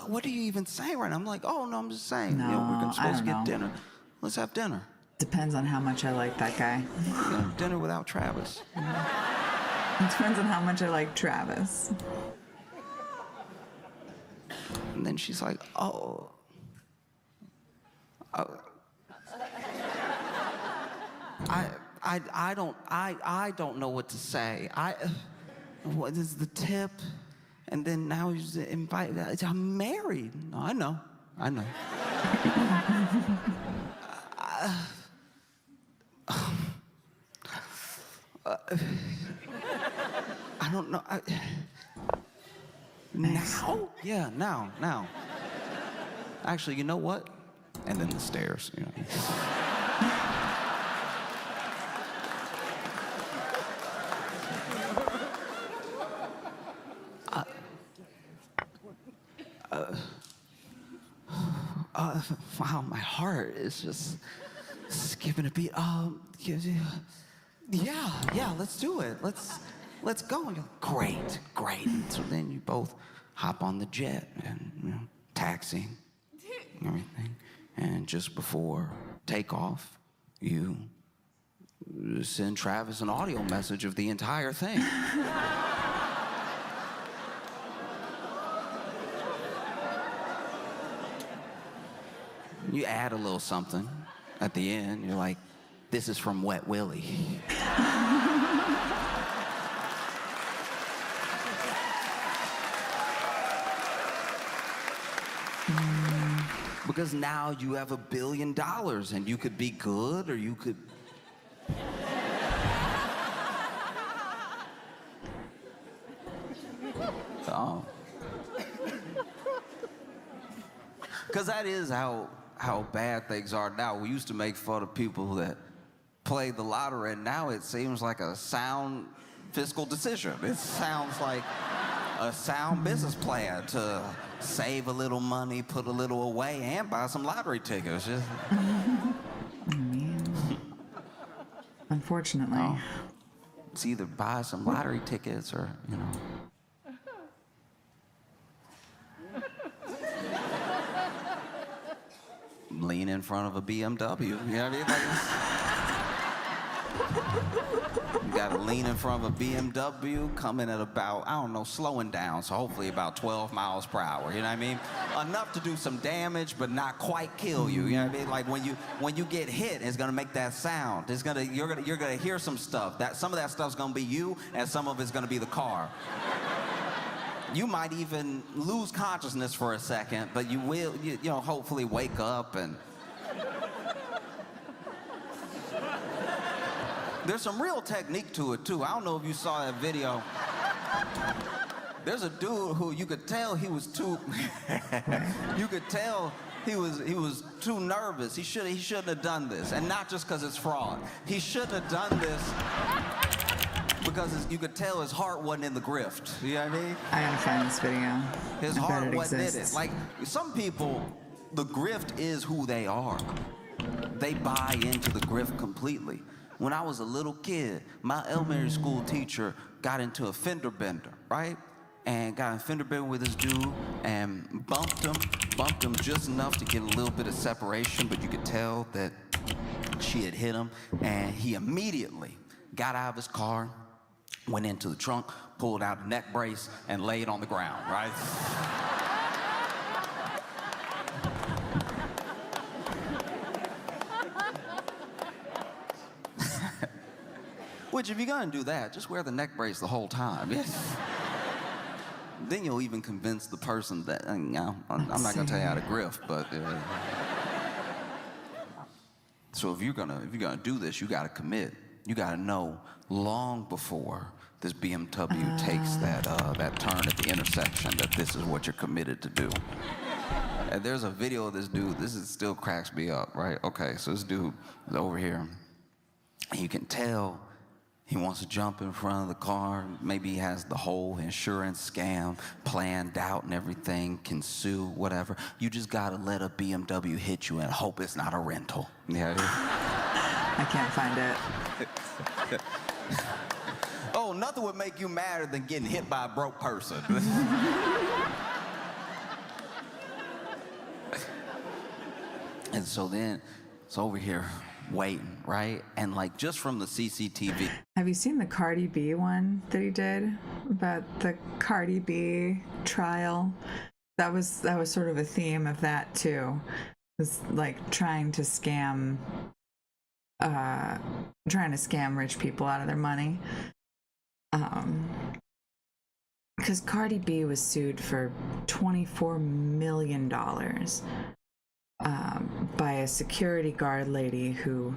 What are you even saying right now? I'm like, oh, no, I'm just saying. No, we're I supposed to don't get know. dinner. Let's have dinner. Depends on how much I like that guy. Dinner without Travis. It depends on how much I like Travis. And then she's like, oh. I don't know what to say. What is the tip? And then now he's invited. I'm married. No, I know. I don't know. Now? Yeah, now. Actually, you know what? And then the stairs, you know. Wow, my heart is just skipping a beat. Yeah, let's do it. Let's go. And you're like, great. So then you both hop on the jet and taxi and everything. And just before takeoff, you send Travis an audio message of the entire thing. You add a little something at the end. You're like, this is from Wet Willie. Because now you have $1 billion and you could be good or you could... Oh. Because that is how bad things are now. We used to make fun of people that played the lottery, and now it seems like a sound fiscal decision. It sounds like a sound business plan to save a little money, put a little away, and buy some lottery tickets. Just... Unfortunately. Oh. It's either buy some lottery tickets or, you know. Lean in front of a BMW, you know what I mean? You gotta lean in front of a BMW, coming at about, I don't know, slowing down, so hopefully about 12 miles per hour, you know what I mean? Enough to do some damage, but not quite kill you, you know what I mean? Like when you get hit, it's gonna make that sound. You're gonna hear some stuff. Some of that stuff's gonna be you, and some of it's gonna be the car. You might even lose consciousness for a second, but you will, you know, hopefully wake up and... There's some real technique to it, too. I don't know if you saw that video. There's a dude who you could tell he was too... you could tell he was too nervous. He shouldn't have done this. And not just because it's fraud. He shouldn't have done this because you could tell his heart wasn't in the grift. You know what I mean? I gotta find this video. His I bet heart it wasn't in it. exists. Like, some people, the grift is who they are. They buy into the grift completely. When I was a little kid, my elementary school teacher got into a fender bender, right? And got in a fender bender with this dude and bumped him just enough to get a little bit of separation, but you could tell that she had hit him. And he immediately got out of his car, went into the trunk, pulled out a neck brace, and laid on the ground, right? Which, if you're gonna do that, just wear the neck brace the whole time. Then you'll even convince the person that, you know, I'm not gonna tell you how to grift, but... So if you're gonna do this, you gotta commit. You gotta know long before this BMW takes that turn at the intersection that this is what you're committed to do. And there's a video of this dude. This still cracks me up, right? Okay, so this dude is over here, and you can tell he wants to jump in front of the car. Maybe he has the whole insurance scam planned out and everything, can sue, whatever. You just gotta let a BMW hit you and hope it's not a rental. Yeah, it is. I can't find it. Oh, know nothing would make you madder than getting hit by a broke person. And so then it's over here waiting, right? And like just from the CCTV. Have you seen the Cardi B one that he did about the Cardi B trial? That was sort of a theme of that too. It was like trying to scam rich people out of their money. Because Cardi B was sued for $24 million by a security guard lady who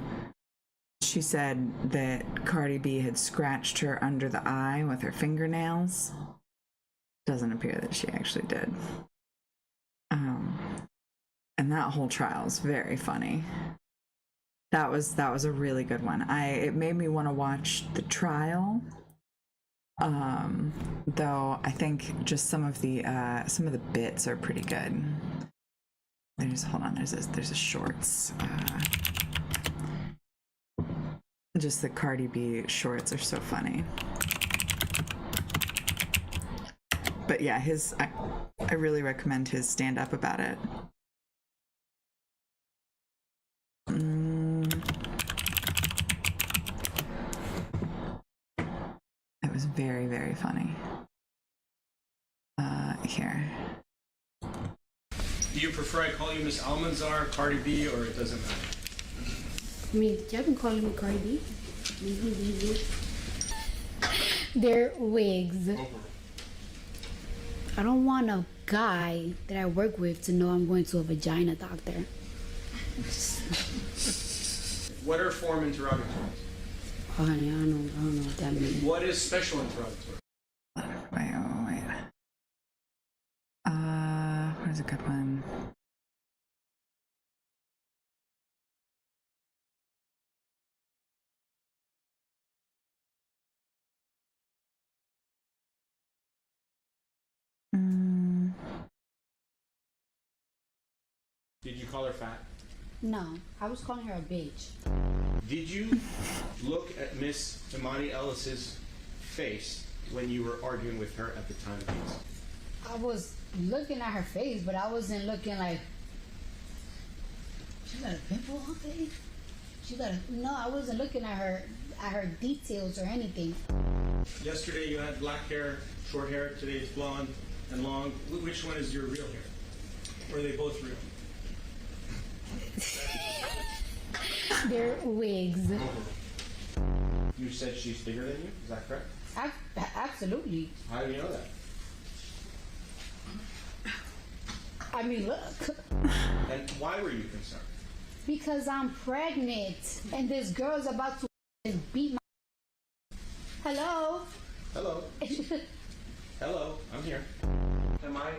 she said that Cardi B had scratched her under the eye with her fingernails. Doesn't appear that she actually did. And that whole trial is very funny. That was a really good one. It made me want to watch the trial. Though I think just some of the bits are pretty good. Hold on, there's a shorts. Just the Cardi B shorts are so funny. But yeah, I really recommend his stand-up about it. It was very, very funny. Here. Do you prefer I call you Miss Almanzar, Cardi B, or it doesn't matter? I mean, y'all been calling me Cardi B. They're wigs. I don't want a guy that I work with to know I'm going to a vagina doctor. What are form interrogatories? Oh, honey, I don't know what that means. What is special interrogatory? Wait. Where's a good one? Did you call her fat? No, I was calling her a bitch. Did you look at Miss Imani Ellis's face when you were arguing with her at the time of these? I was looking at her face, but I wasn't looking like, she got a pimple on her face? No, I wasn't looking at her details or anything. Yesterday you had black hair, short hair. Today it's blonde and long. Which one is your real hair? Or are they both real? They're wigs. You said she's bigger than you, is that correct? Absolutely. How do you know that? I mean, look. And why were you concerned? Because I'm pregnant and this girl's about to beat my... Hello? Hello. Hello, I'm here.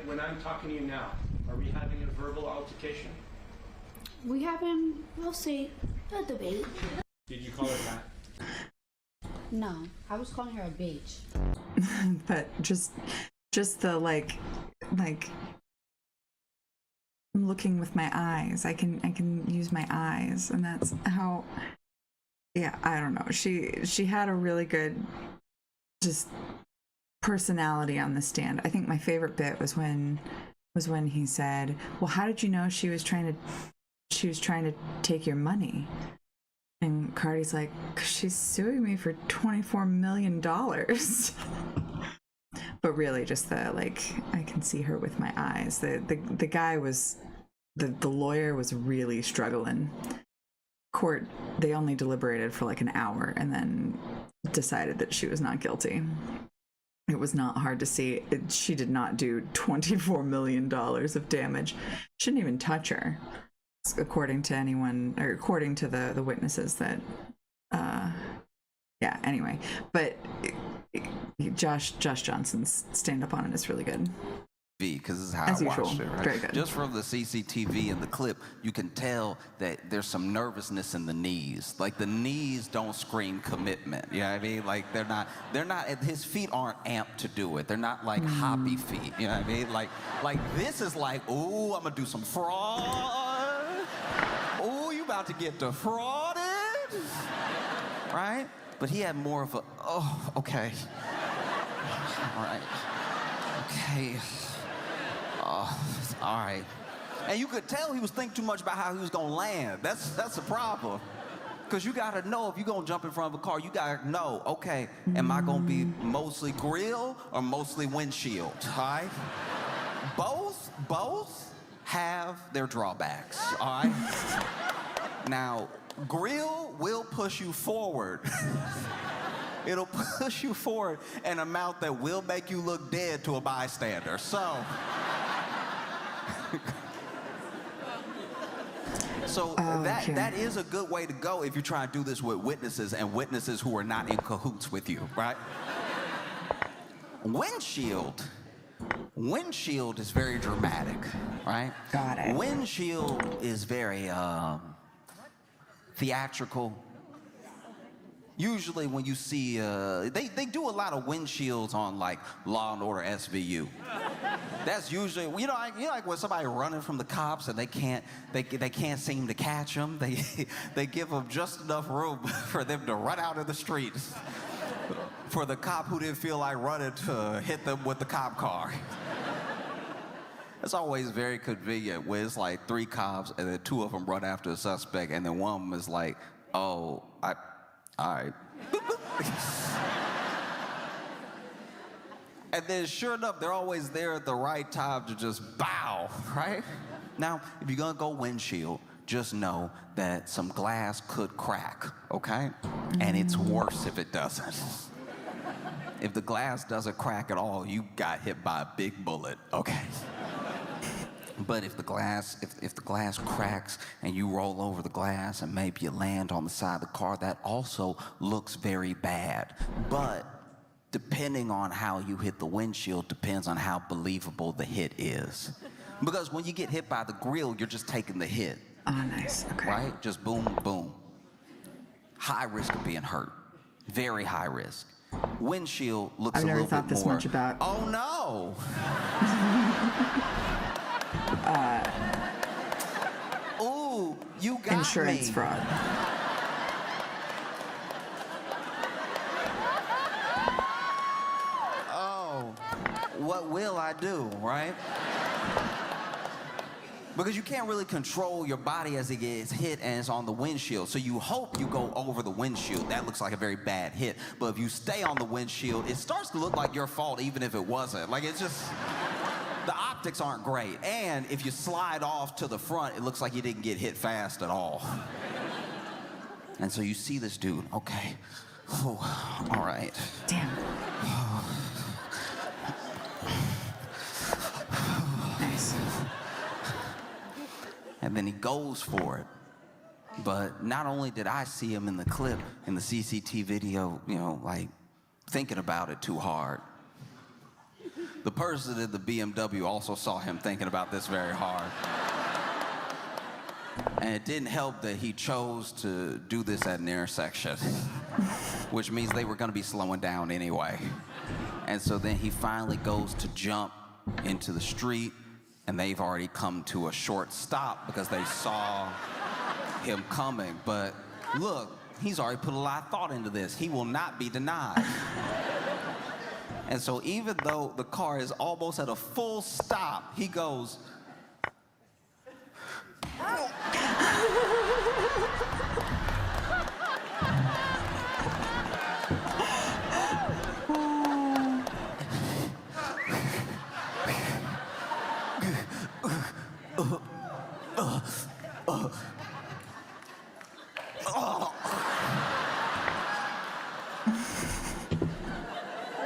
When I'm talking to you now, are we having a verbal altercation? We having, we'll see, a debate. Did you call her fat? No, I was calling her a bitch. But just the like I'm looking with my eyes. I can use my eyes, and that's how. Yeah, I don't know. She had a really good just personality on the stand. I think my favorite bit was when he said, "Well, how did you know she was trying to take your money?" And Cardi's like, "'Cause she's suing me for $24 million." But really, just I can see her with my eyes. The guy was, the lawyer was really struggling. Court, they only deliberated for like an hour and then decided that she was not guilty. It was not hard to see. She did not do $24 million of damage. Shouldn't even touch her, according to anyone, or according to the witnesses that, yeah, anyway. But Josh Johnson's stand-up on it is really good. Because this is how As I usual. watched it, right? Very good. Just from the CCTV and the clip, you can tell that there's some nervousness in the knees. Like the knees don't scream commitment. You know what I mean? Like they're not, his feet aren't amped to do it. They're not like hoppy feet. You know what I mean? Like this is like, ooh, I'm gonna do some fraud. Ooh, you about to get defrauded, right? but he had more of a, oh, okay. All right. Okay. All right. And you could tell he was thinking too much about how he was gonna land. That's the problem. Because you gotta know if you're gonna jump in front of a car, you gotta know, okay, am I gonna be mostly grill or mostly windshield, all right? Both have their drawbacks, all right? Now, grill will push you forward. It'll push you forward an amount that will make you look dead to a bystander, so. So that is a good way to go if you're trying to do this with witnesses and witnesses who are not in cahoots with you, right? Windshield is very dramatic, right? Got it. Windshield is very theatrical. Usually when you see, they do a lot of windshields on like Law and Order SVU. That's usually, like when somebody running from the cops and they can't seem to catch them. They give them just enough room for them to run out of the streets. For the cop who didn't feel like running to hit them with the cop car. It's always very convenient when it's like 3 cops and then 2 of them run after a suspect and then one of them is like, oh, all right. And then sure enough, they're always there at the right time to just bow, right? Now, if you're gonna go windshield, just know that some glass could crack, okay? And it's worse if it doesn't. If the glass doesn't crack at all, you got hit by a big bullet, okay? But if the glass cracks and you roll over the glass and maybe you land on the side of the car, that also looks very bad. But depending on how you hit the windshield depends on how believable the hit is. Because when you get hit by the grill, you're just taking the hit. Oh, nice. Okay. Right? Just boom, boom. High risk of being hurt. Very high risk. Windshield looks I've a never little thought bit this more. much about. Oh no! Ooh, you got Insurance me. fraud. Oh, what will I do, right? Because you can't really control your body as it gets hit and it's on the windshield. So you hope you go over the windshield. That looks like a very bad hit. But if you stay on the windshield, it starts to look like your fault even if it wasn't. Like it's just, the optics aren't great. And if you slide off to the front, it looks like you didn't get hit fast at all. And so you see this dude, okay, oh, all right. Damn. Nice. And then he goes for it. But not only did I see him in the clip, in the CCTV video, like thinking about it too hard. The person in the BMW also saw him thinking about this very hard. And it didn't help that he chose to do this at an intersection, which means they were gonna be slowing down anyway. And so then he finally goes to jump into the street, and they've already come to a short stop because they saw him coming. But look, he's already put a lot of thought into this. He will not be denied. And so even though the car is almost at a full stop, he goes,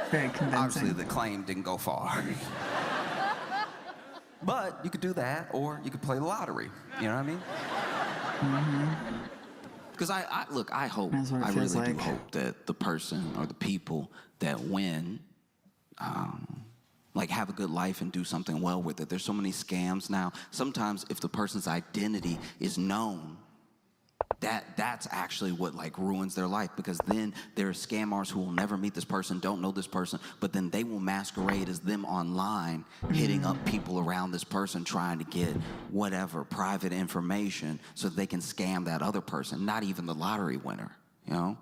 Very convincing. obviously the claim didn't go far. But you could do that, or you could play the lottery. You know what I mean? Because I hope, That's what it I feels really do like. hope that the person or the people that win, like have a good life and do something well with it. There's so many scams now. Sometimes if the person's identity is known, that's actually what like ruins their life, because then there are scammers who will never meet this person, don't know this person, but then they will masquerade as them online, hitting up people around this person trying to get whatever private information so they can scam that other person, not even the lottery winner, you know?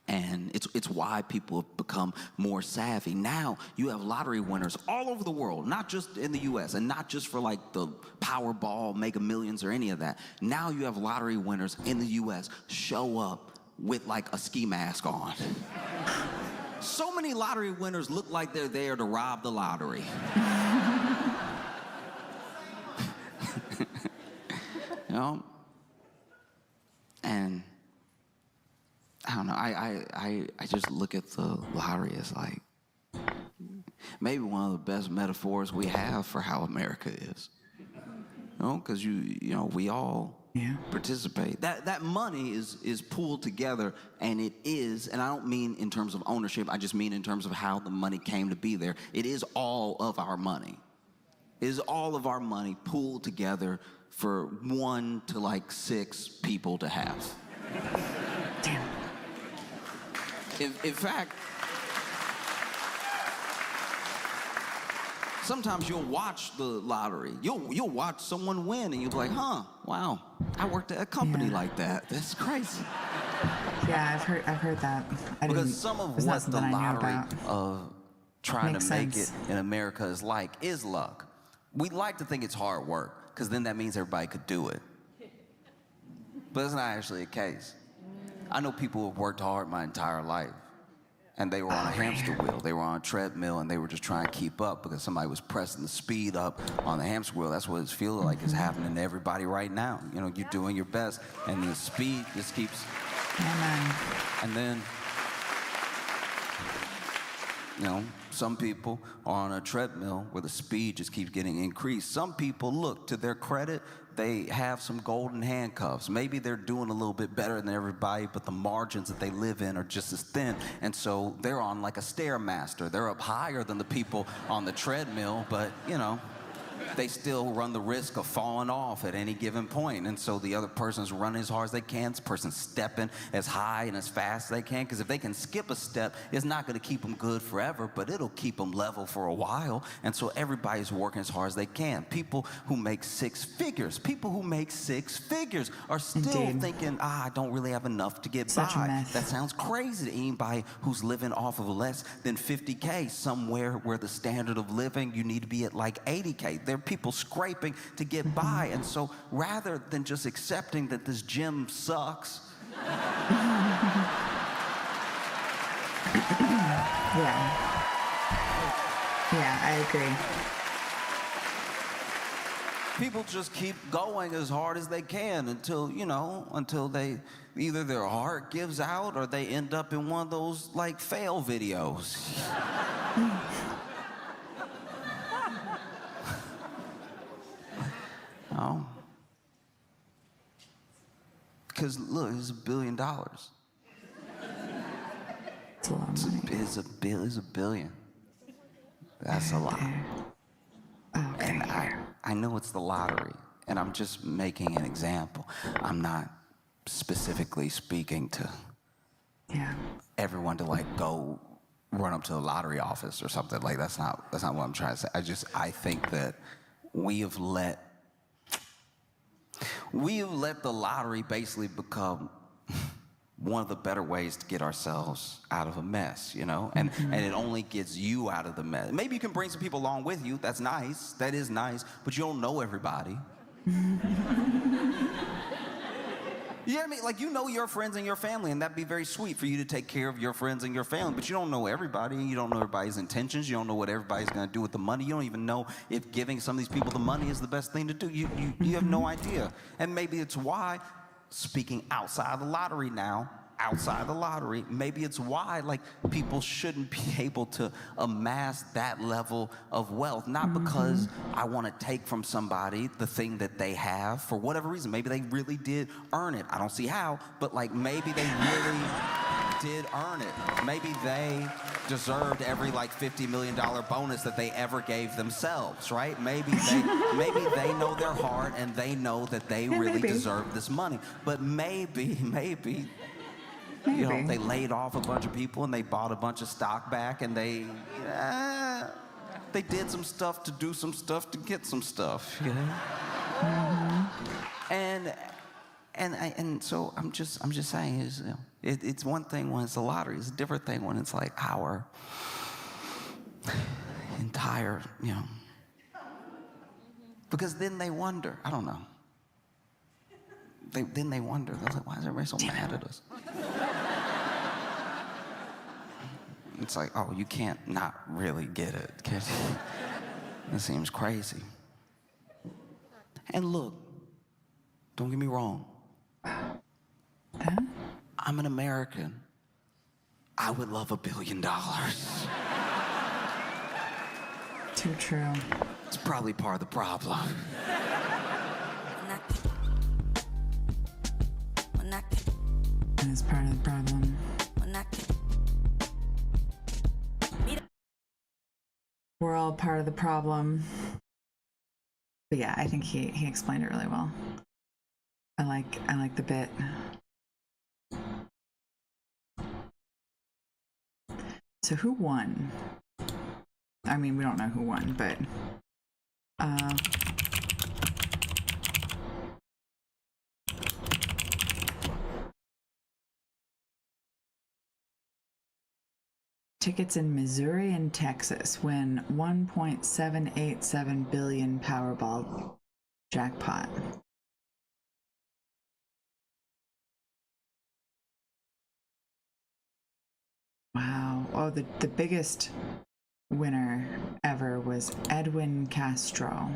And it's why people have become more savvy. Now you have lottery winners all over the world, not just in the US, and not just for like the Powerball, Mega Millions, or any of that. Now you have lottery winners in the US show up with like a ski mask on. So many lottery winners look like they're there to rob the lottery. You know? And I don't know, I just look at the lottery as like maybe one of the best metaphors we have for how America is. You know, because you know, we all participate. That money is pooled together, and it is, and I don't mean in terms of ownership, I just mean in terms of how the money came to be there. It is all of our money. It is all of our money pooled together for 1 to like 6 people to have. Damn. In fact, sometimes you'll watch the lottery. You'll watch someone win, and you'll be like, "Huh, wow, I worked at a company like that. That's crazy." Yeah, I've heard that. Because some of it's not what the something I knew lottery about. of trying Makes to make sense. it in America is luck. We like to think it's hard work, because then that means everybody could do it. But that's not actually the case. I know people who have worked hard my entire life, and they were on a hamster wheel. They were on a treadmill, and they were just trying to keep up because somebody was pressing the speed up on the hamster wheel. That's what it's feeling like is happening to everybody right now. You know, you're doing your best, and the speed just keeps. Amen. And then, you know, some people are on a treadmill where the speed just keeps getting increased. Some people, look, to their credit, they have some golden handcuffs. Maybe they're doing a little bit better than everybody, but the margins that they live in are just as thin. And so they're on like a Stairmaster. They're up higher than the people on the treadmill, but, you know, they still run the risk of falling off at any given point. And so the other person's running as hard as they can. This person's stepping as high and as fast as they can, because if they can skip a step, it's not going to keep them good forever, but it'll keep them level for a while. And so everybody's working as hard as they can. People who make 6 figures, are still Indeed. thinking, I don't really have enough to get Such a by. myth. That sounds crazy to anybody who's living off of less than 50K, somewhere where the standard of living, you need to be at like 80K. There are people scraping to get by. And so rather than just accepting that this gym sucks, Yeah, I agree. people just keep going as hard as they can until, you know, until they, either their heart gives out or they end up in one of those, like, fail videos. Oh. Because, look, it's $1 billion. It's a lot of money. It's a billion. That's a lot. Okay. And I know it's the lottery, and I'm just making an example. I'm not specifically speaking to everyone to, like, go run up to the lottery office or something. Like, that's not what I'm trying to say. I think that we have let the lottery basically become one of the better ways to get ourselves out of a mess, you know? And it only gets you out of the mess. Maybe you can bring some people along with you. That's nice. That is nice. But you don't know everybody. You know what I mean? Like, you know your friends and your family, and that'd be very sweet for you to take care of your friends and your family, but you don't know everybody. You don't know everybody's intentions. You don't know what everybody's going to do with the money. You don't even know if giving some of these people the money is the best thing to do. You have no idea. And maybe it's why, speaking outside the lottery now, maybe it's why, like, people shouldn't be able to amass that level of wealth. Not because I want to take from somebody the thing that they have for whatever reason. Maybe they really did earn it. I don't see how, but, like, maybe they really did earn it. Maybe they deserved every, like, $50 million bonus that they ever gave themselves, right? Maybe they know their heart and they know that they really deserve this money. But maybe, you know, they laid off a bunch of people and they bought a bunch of stock back and they did some stuff to do some stuff to get some stuff, you know? And so I'm just saying is, you know, It's one thing when it's a lottery. It's a different thing when it's like our entire, because then they wonder. I don't know. Then they wonder. They're like, why is everybody so mad at us? It's like, oh, you can't not really get it. It seems crazy. And look, don't get me wrong. I'm an American. I would love $1 billion. Too true. It's probably part of the problem. That is part of the problem. We're all part of the problem. But yeah, I think he explained it really well. I like the bit. So who won? I mean, we don't know who won, but tickets in Missouri and Texas win 1.787 billion Powerball jackpot. Wow. Oh, the biggest winner ever was Edwin Castro.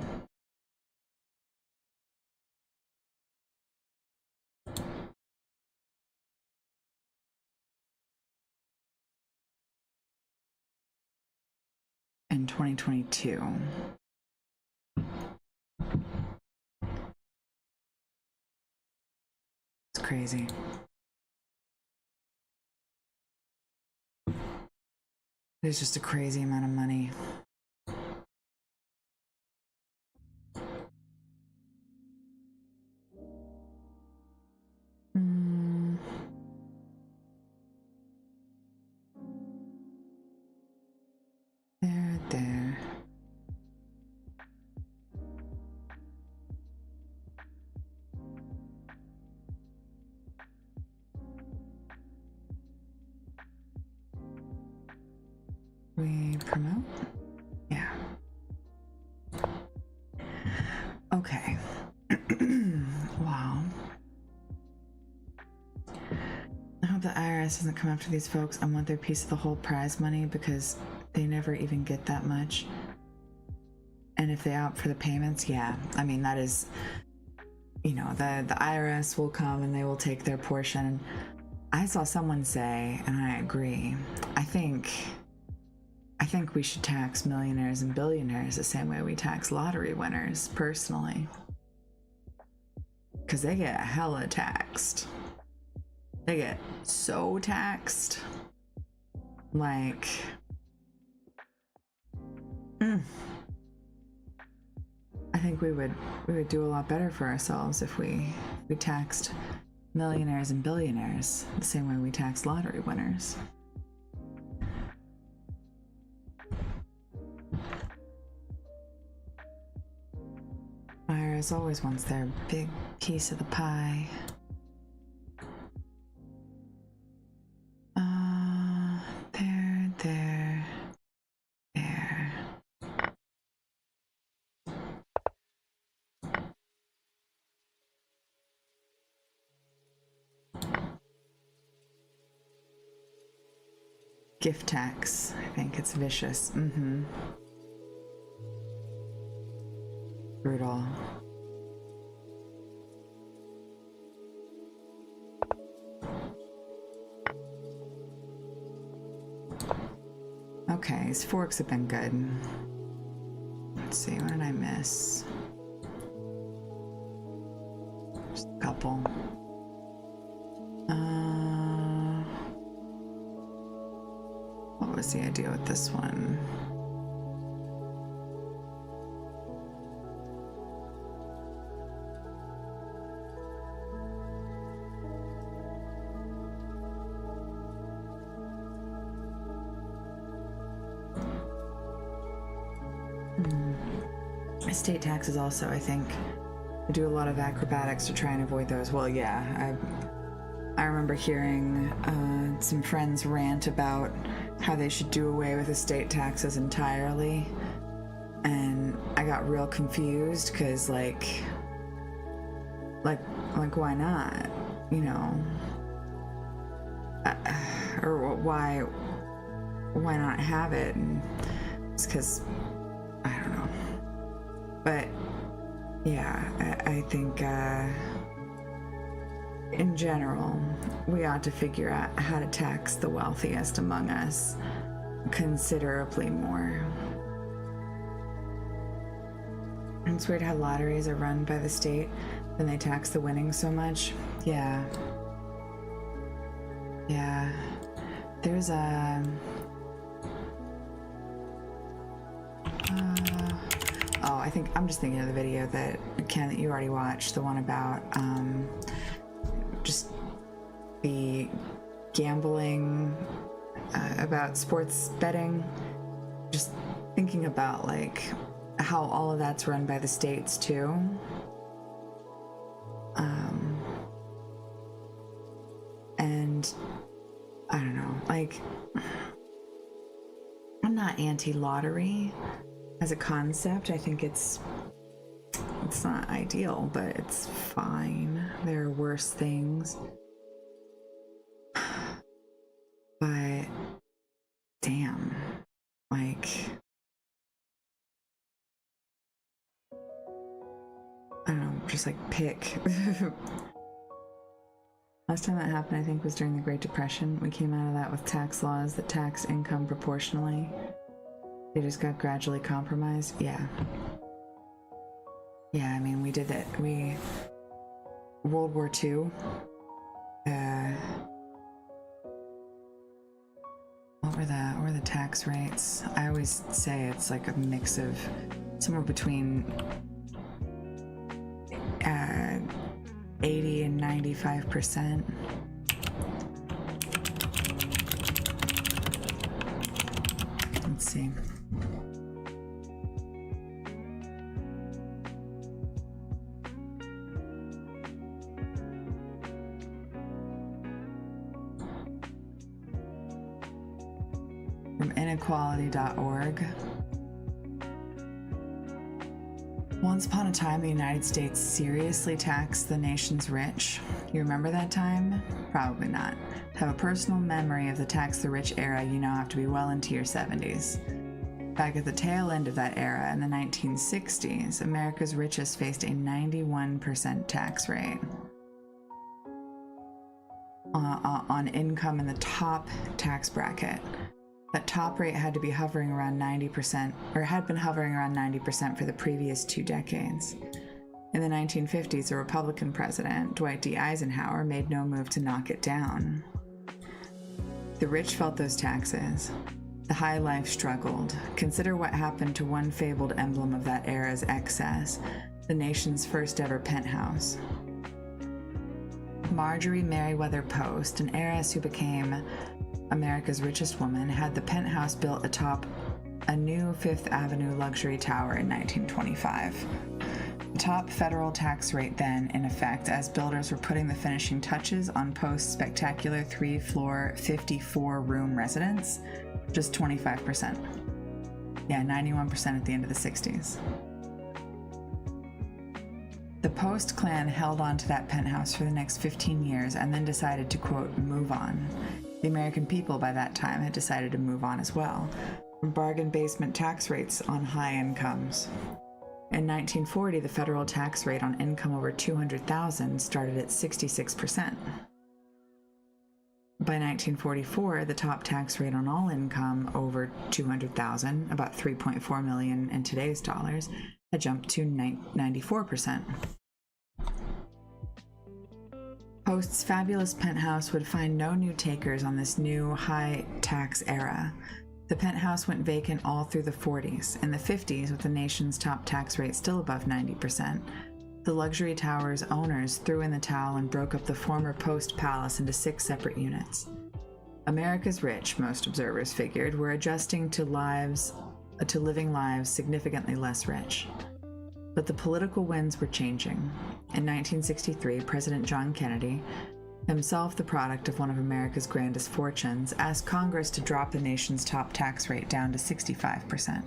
In 2022. It's crazy. It's just a crazy amount of money. There. We promote? Yeah. Okay. Wow. I hope the IRS doesn't come after these folks and want their piece of the whole prize money because they never even get that much. And if they opt for the payments, yeah. I mean, that is, the IRS will come and they will take their portion. I saw someone say, and I agree, I think we should tax millionaires and billionaires the same way we tax lottery winners, personally. Because they get hella taxed. They get so taxed. Like, I think we would do a lot better for ourselves if we taxed millionaires and billionaires the same way we tax lottery winners. IRS always wants their big piece of the pie. There. Gift tax. I think it's vicious. Brutal. Okay, his forks have been good. Let's see, what did I miss? Just a couple. What was the idea with this one? Estate taxes also, I think, I do a lot of acrobatics to try and avoid those. Well, yeah, I remember hearing some friends rant about how they should do away with estate taxes entirely, and I got real confused because like why not? You know, or why not have it? And it's because I don't know, but yeah, I think in general we ought to figure out how to tax the wealthiest among us considerably more. It's weird how lotteries are run by the state and they tax the winnings so much. Yeah. There's a I think I'm just thinking of the video that Ken, that you already watched, the one about just the gambling, about sports betting. Just thinking about like how all of that's run by the states too. And I don't know, like, I'm not anti-lottery as a concept. I think it's not ideal, but it's fine. There are worse things. But damn, like, I don't know, just like pick. Last time that happened, I think, was during the Great Depression. We came out of that with tax laws that tax income proportionally. They just got gradually compromised. Yeah, I mean, we did that. World War II. What were the tax rates? I always say it's like a mix of somewhere between 80 and 95%. Let's see. From inequality.org. Once upon a time, the United States seriously taxed the nation's rich. You remember that time? Probably not. To have a personal memory of the tax the rich era, you now have to be well into your 70s. Back at the tail end of that era, in the 1960s, America's richest faced a 91% tax rate on income in the top tax bracket. That top rate had to be hovering around 90%, or had been hovering around 90% for the previous 2 decades. In the 1950s, a Republican president, Dwight D. Eisenhower, made no move to knock it down. The rich felt those taxes. The high life struggled. Consider what happened to one fabled emblem of that era's excess, the nation's first ever penthouse. Marjorie Merriweather Post, an heiress who became America's richest woman, had the penthouse built atop a new Fifth Avenue luxury tower in 1925. The top federal tax rate then in effect, as builders were putting the finishing touches on Post's spectacular 3-floor, 54-room residence, just 25%. Yeah, 91% at the end of the 60s. The Post clan held on to that penthouse for the next 15 years and then decided to, quote, move on. The American people by that time had decided to move on as well, from bargain basement tax rates on high incomes. In 1940, the federal tax rate on income over $200,000 started at 66%. By 1944, the top tax rate on all income over $200,000, about $3.4 million in today's dollars, had jumped to 94%. Post's fabulous penthouse would find no new takers on this new high tax era. The penthouse went vacant all through the 40s. In the 50s, with the nation's top tax rate still above 90%, the luxury tower's owners threw in the towel and broke up the former Post Palace into 6 separate units. America's rich, most observers figured, were adjusting to living lives significantly less rich. But the political winds were changing. In 1963, President John Kennedy himself the product of one of America's grandest fortunes, asked Congress to drop the nation's top tax rate down to 65%.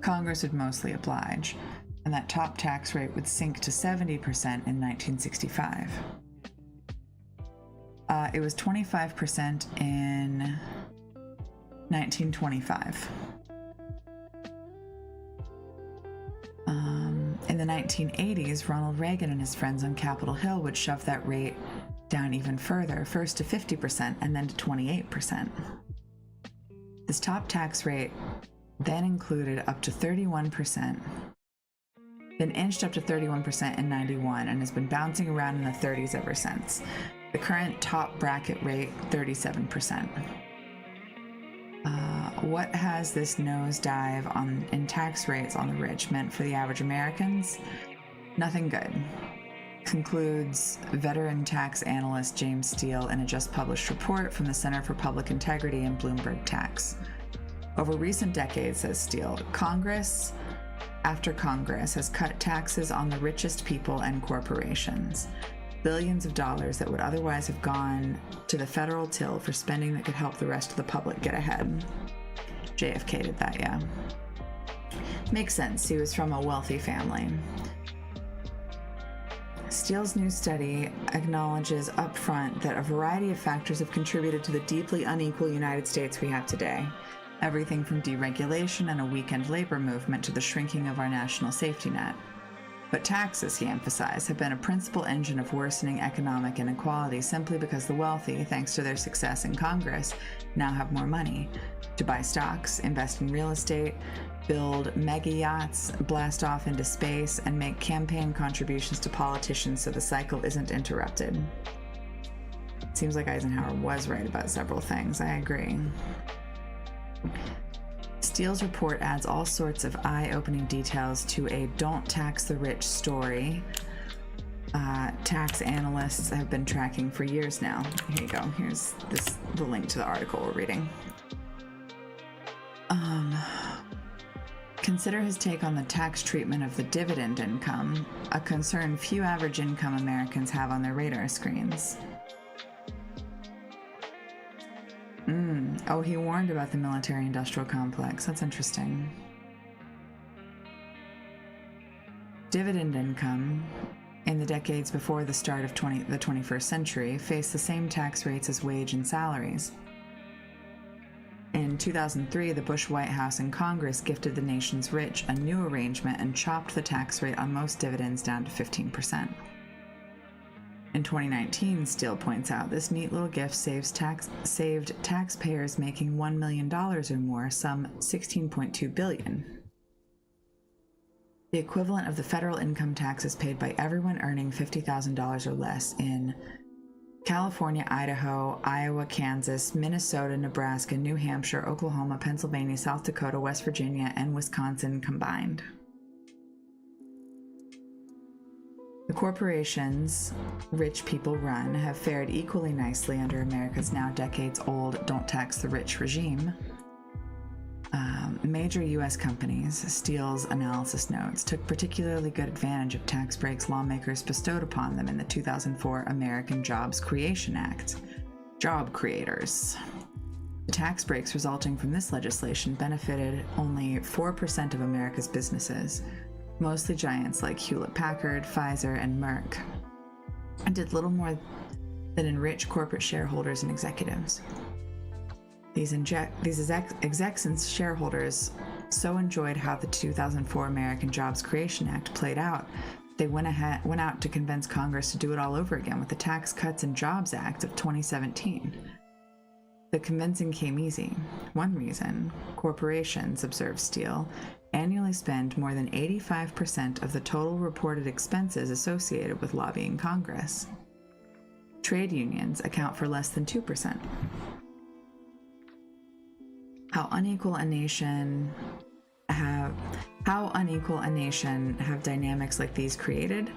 Congress would mostly oblige, and that top tax rate would sink to 70% in 1965. It was 25% in 1925. In the 1980s, Ronald Reagan and his friends on Capitol Hill would shove that rate down even further, first to 50% and then to 28%. This top tax rate then included up to 31%, then inched up to 31% in 91 and has been bouncing around in the 30s ever since. The current top bracket rate, 37%. What has this nosedive in tax rates on the rich meant for the average Americans? Nothing good, concludes veteran tax analyst James Steele in a just published report from the Center for Public Integrity and Bloomberg Tax. Over recent decades, says Steele, Congress after Congress has cut taxes on the richest people and corporations. Billions of dollars that would otherwise have gone to the federal till for spending that could help the rest of the public get ahead. JFK did that, yeah. Makes sense, he was from a wealthy family. Steele's new study acknowledges upfront that a variety of factors have contributed to the deeply unequal United States we have today. Everything from deregulation and a weakened labor movement to the shrinking of our national safety net. But taxes, he emphasized, have been a principal engine of worsening economic inequality simply because the wealthy, thanks to their success in Congress, now have more money to buy stocks, invest in real estate, build mega yachts, blast off into space, and make campaign contributions to politicians so the cycle isn't interrupted. Seems like Eisenhower was right about several things. I agree. Steele's report adds all sorts of eye-opening details to a "don't tax the rich" story tax analysts have been tracking for years now. Here you go. Here's the link to the article we're reading. Consider his take on the tax treatment of the dividend income, a concern few average income Americans have on their radar screens. Oh, he warned about the military-industrial complex. That's interesting. Dividend income, in the decades before the start of the 21st century, faced the same tax rates as wage and salaries. In 2003, the Bush White House and Congress gifted the nation's rich a new arrangement and chopped the tax rate on most dividends down to 15%. In 2019, Steele points out, this neat little gift saved taxpayers making $1 million or more some $16.2 billion. The equivalent of the federal income taxes paid by everyone earning $50,000 or less in California, Idaho, Iowa, Kansas, Minnesota, Nebraska, New Hampshire, Oklahoma, Pennsylvania, South Dakota, West Virginia, and Wisconsin combined. The corporations rich people run have fared equally nicely under America's now decades-old "don't tax the rich" regime. Major U.S. companies, Steele's analysis notes, took particularly good advantage of tax breaks lawmakers bestowed upon them in the 2004 American Jobs Creation Act. Job creators. The tax breaks resulting from this legislation benefited only 4% of America's businesses, mostly giants like Hewlett-Packard, Pfizer, and Merck, and did little more than enrich corporate shareholders and executives. These execs and shareholders so enjoyed how the 2004 American Jobs Creation Act played out, they went out to convince Congress to do it all over again with the Tax Cuts and Jobs Act of 2017. The convincing came easy. One reason, corporations, observed Steele, annually spend more than 85% of the total reported expenses associated with lobbying Congress. Trade unions account for less than 2%. How unequal a nation have dynamics like these created?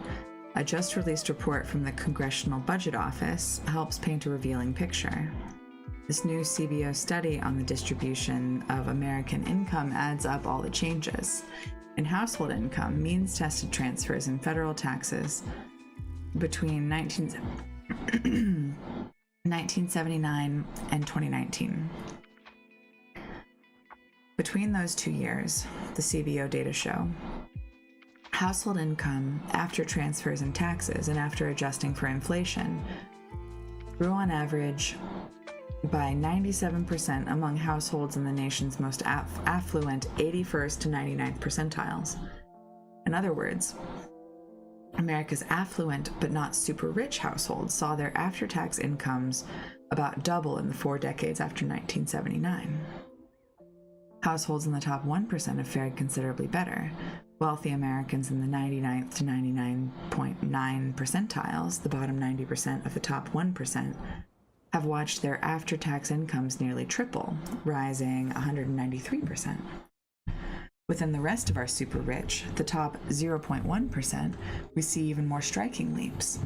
A just released report from the Congressional Budget Office helps paint a revealing picture. This new CBO study on the distribution of American income adds up all the changes. In household income, means-tested transfers in federal taxes between 1970 1979 and 2019. Between those 2 years, the CBO data show, household income after transfers and taxes and after adjusting for inflation grew on average by 97% among households in the nation's most affluent 81st to 99th percentiles. In other words, America's affluent but not super rich households saw their after-tax incomes about double in the 4 decades after 1979. Households in the top 1% have fared considerably better. Wealthy Americans in the 99th to 99.9 percentiles, the bottom 90% of the top 1%, have watched their after-tax incomes nearly triple, rising 193%. Within the rest of our super rich, the top 0.1%, we see even more striking leaps.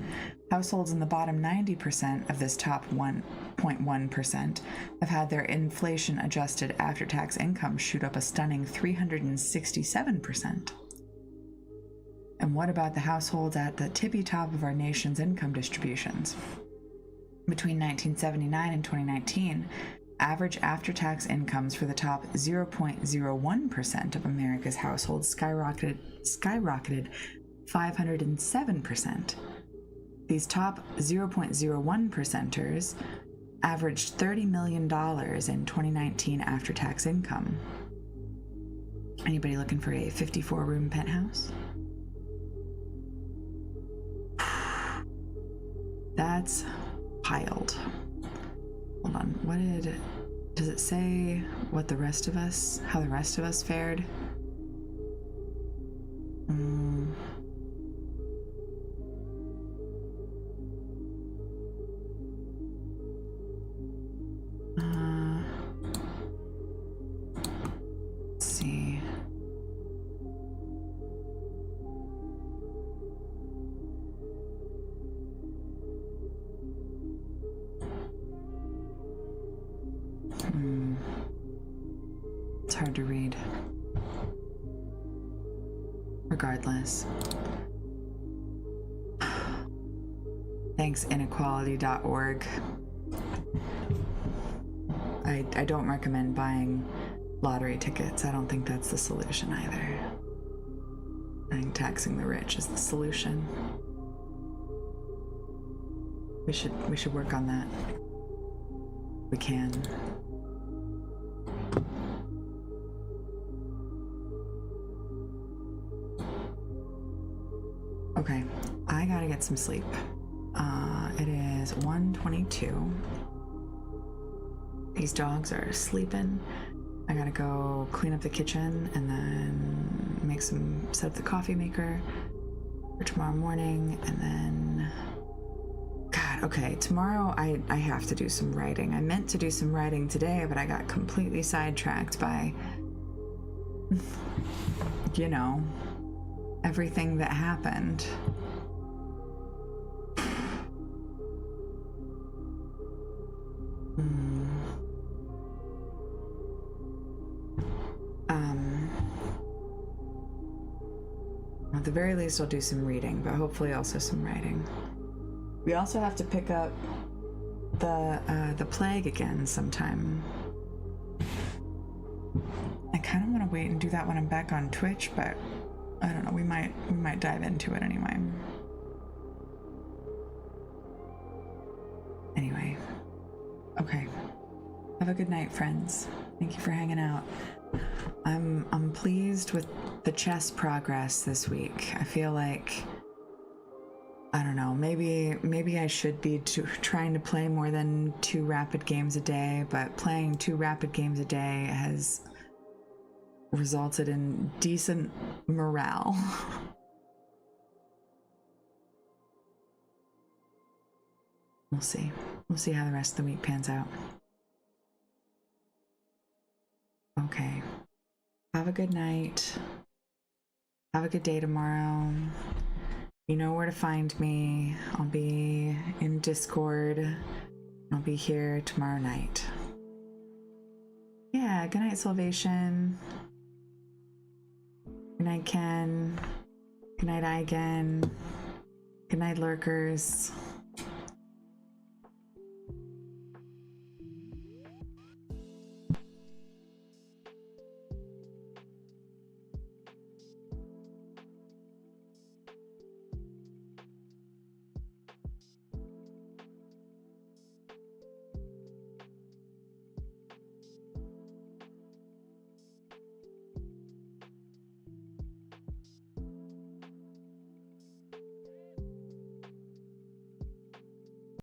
Households in the bottom 90% of this top 1.1% have had their inflation-adjusted after-tax income shoot up a stunning 367%. And what about the households at the tippy top of our nation's income distributions? Between 1979 and 2019, average after-tax incomes for the top 0.01% of America's households skyrocketed 507%. These top 0.01 percenters averaged $30 million in 2019 after-tax income. Anybody looking for a 54-room penthouse? That's piled. Hold on, does it say how the rest of us fared? Let's see. It's hard to read. Regardless. Thanks, inequality.org. I don't recommend buying lottery tickets. I don't think that's the solution either. I think taxing the rich is the solution. We should work on that. We can. Okay, I gotta get some sleep. It is 1:22. These dogs are sleeping. I gotta go clean up the kitchen and then set up the coffee maker for tomorrow morning, and then God, okay, tomorrow I have to do some writing. I meant to do some writing today, but I got completely sidetracked by everything that happened. At the very least, I'll do some reading, but hopefully also some writing. We also have to pick up the plague again sometime. I kind of want to wait and do that when I'm back on Twitch, but I don't know. We might dive into it anyway. Anyway, okay. Have a good night, friends. Thank you for hanging out. I'm pleased with the chess progress this week. I feel like, I don't know, maybe I should be trying to play more than 2 rapid games a day, but playing 2 rapid games a day has resulted in decent morale. We'll see. We'll see how the rest of the week pans out. Okay. Have a good night. Have a good day tomorrow. You know where to find me. I'll be in Discord. I'll be here tomorrow night. Yeah, good night, Salvation. Good night, Ken. Good night, Igen. Good night, lurkers.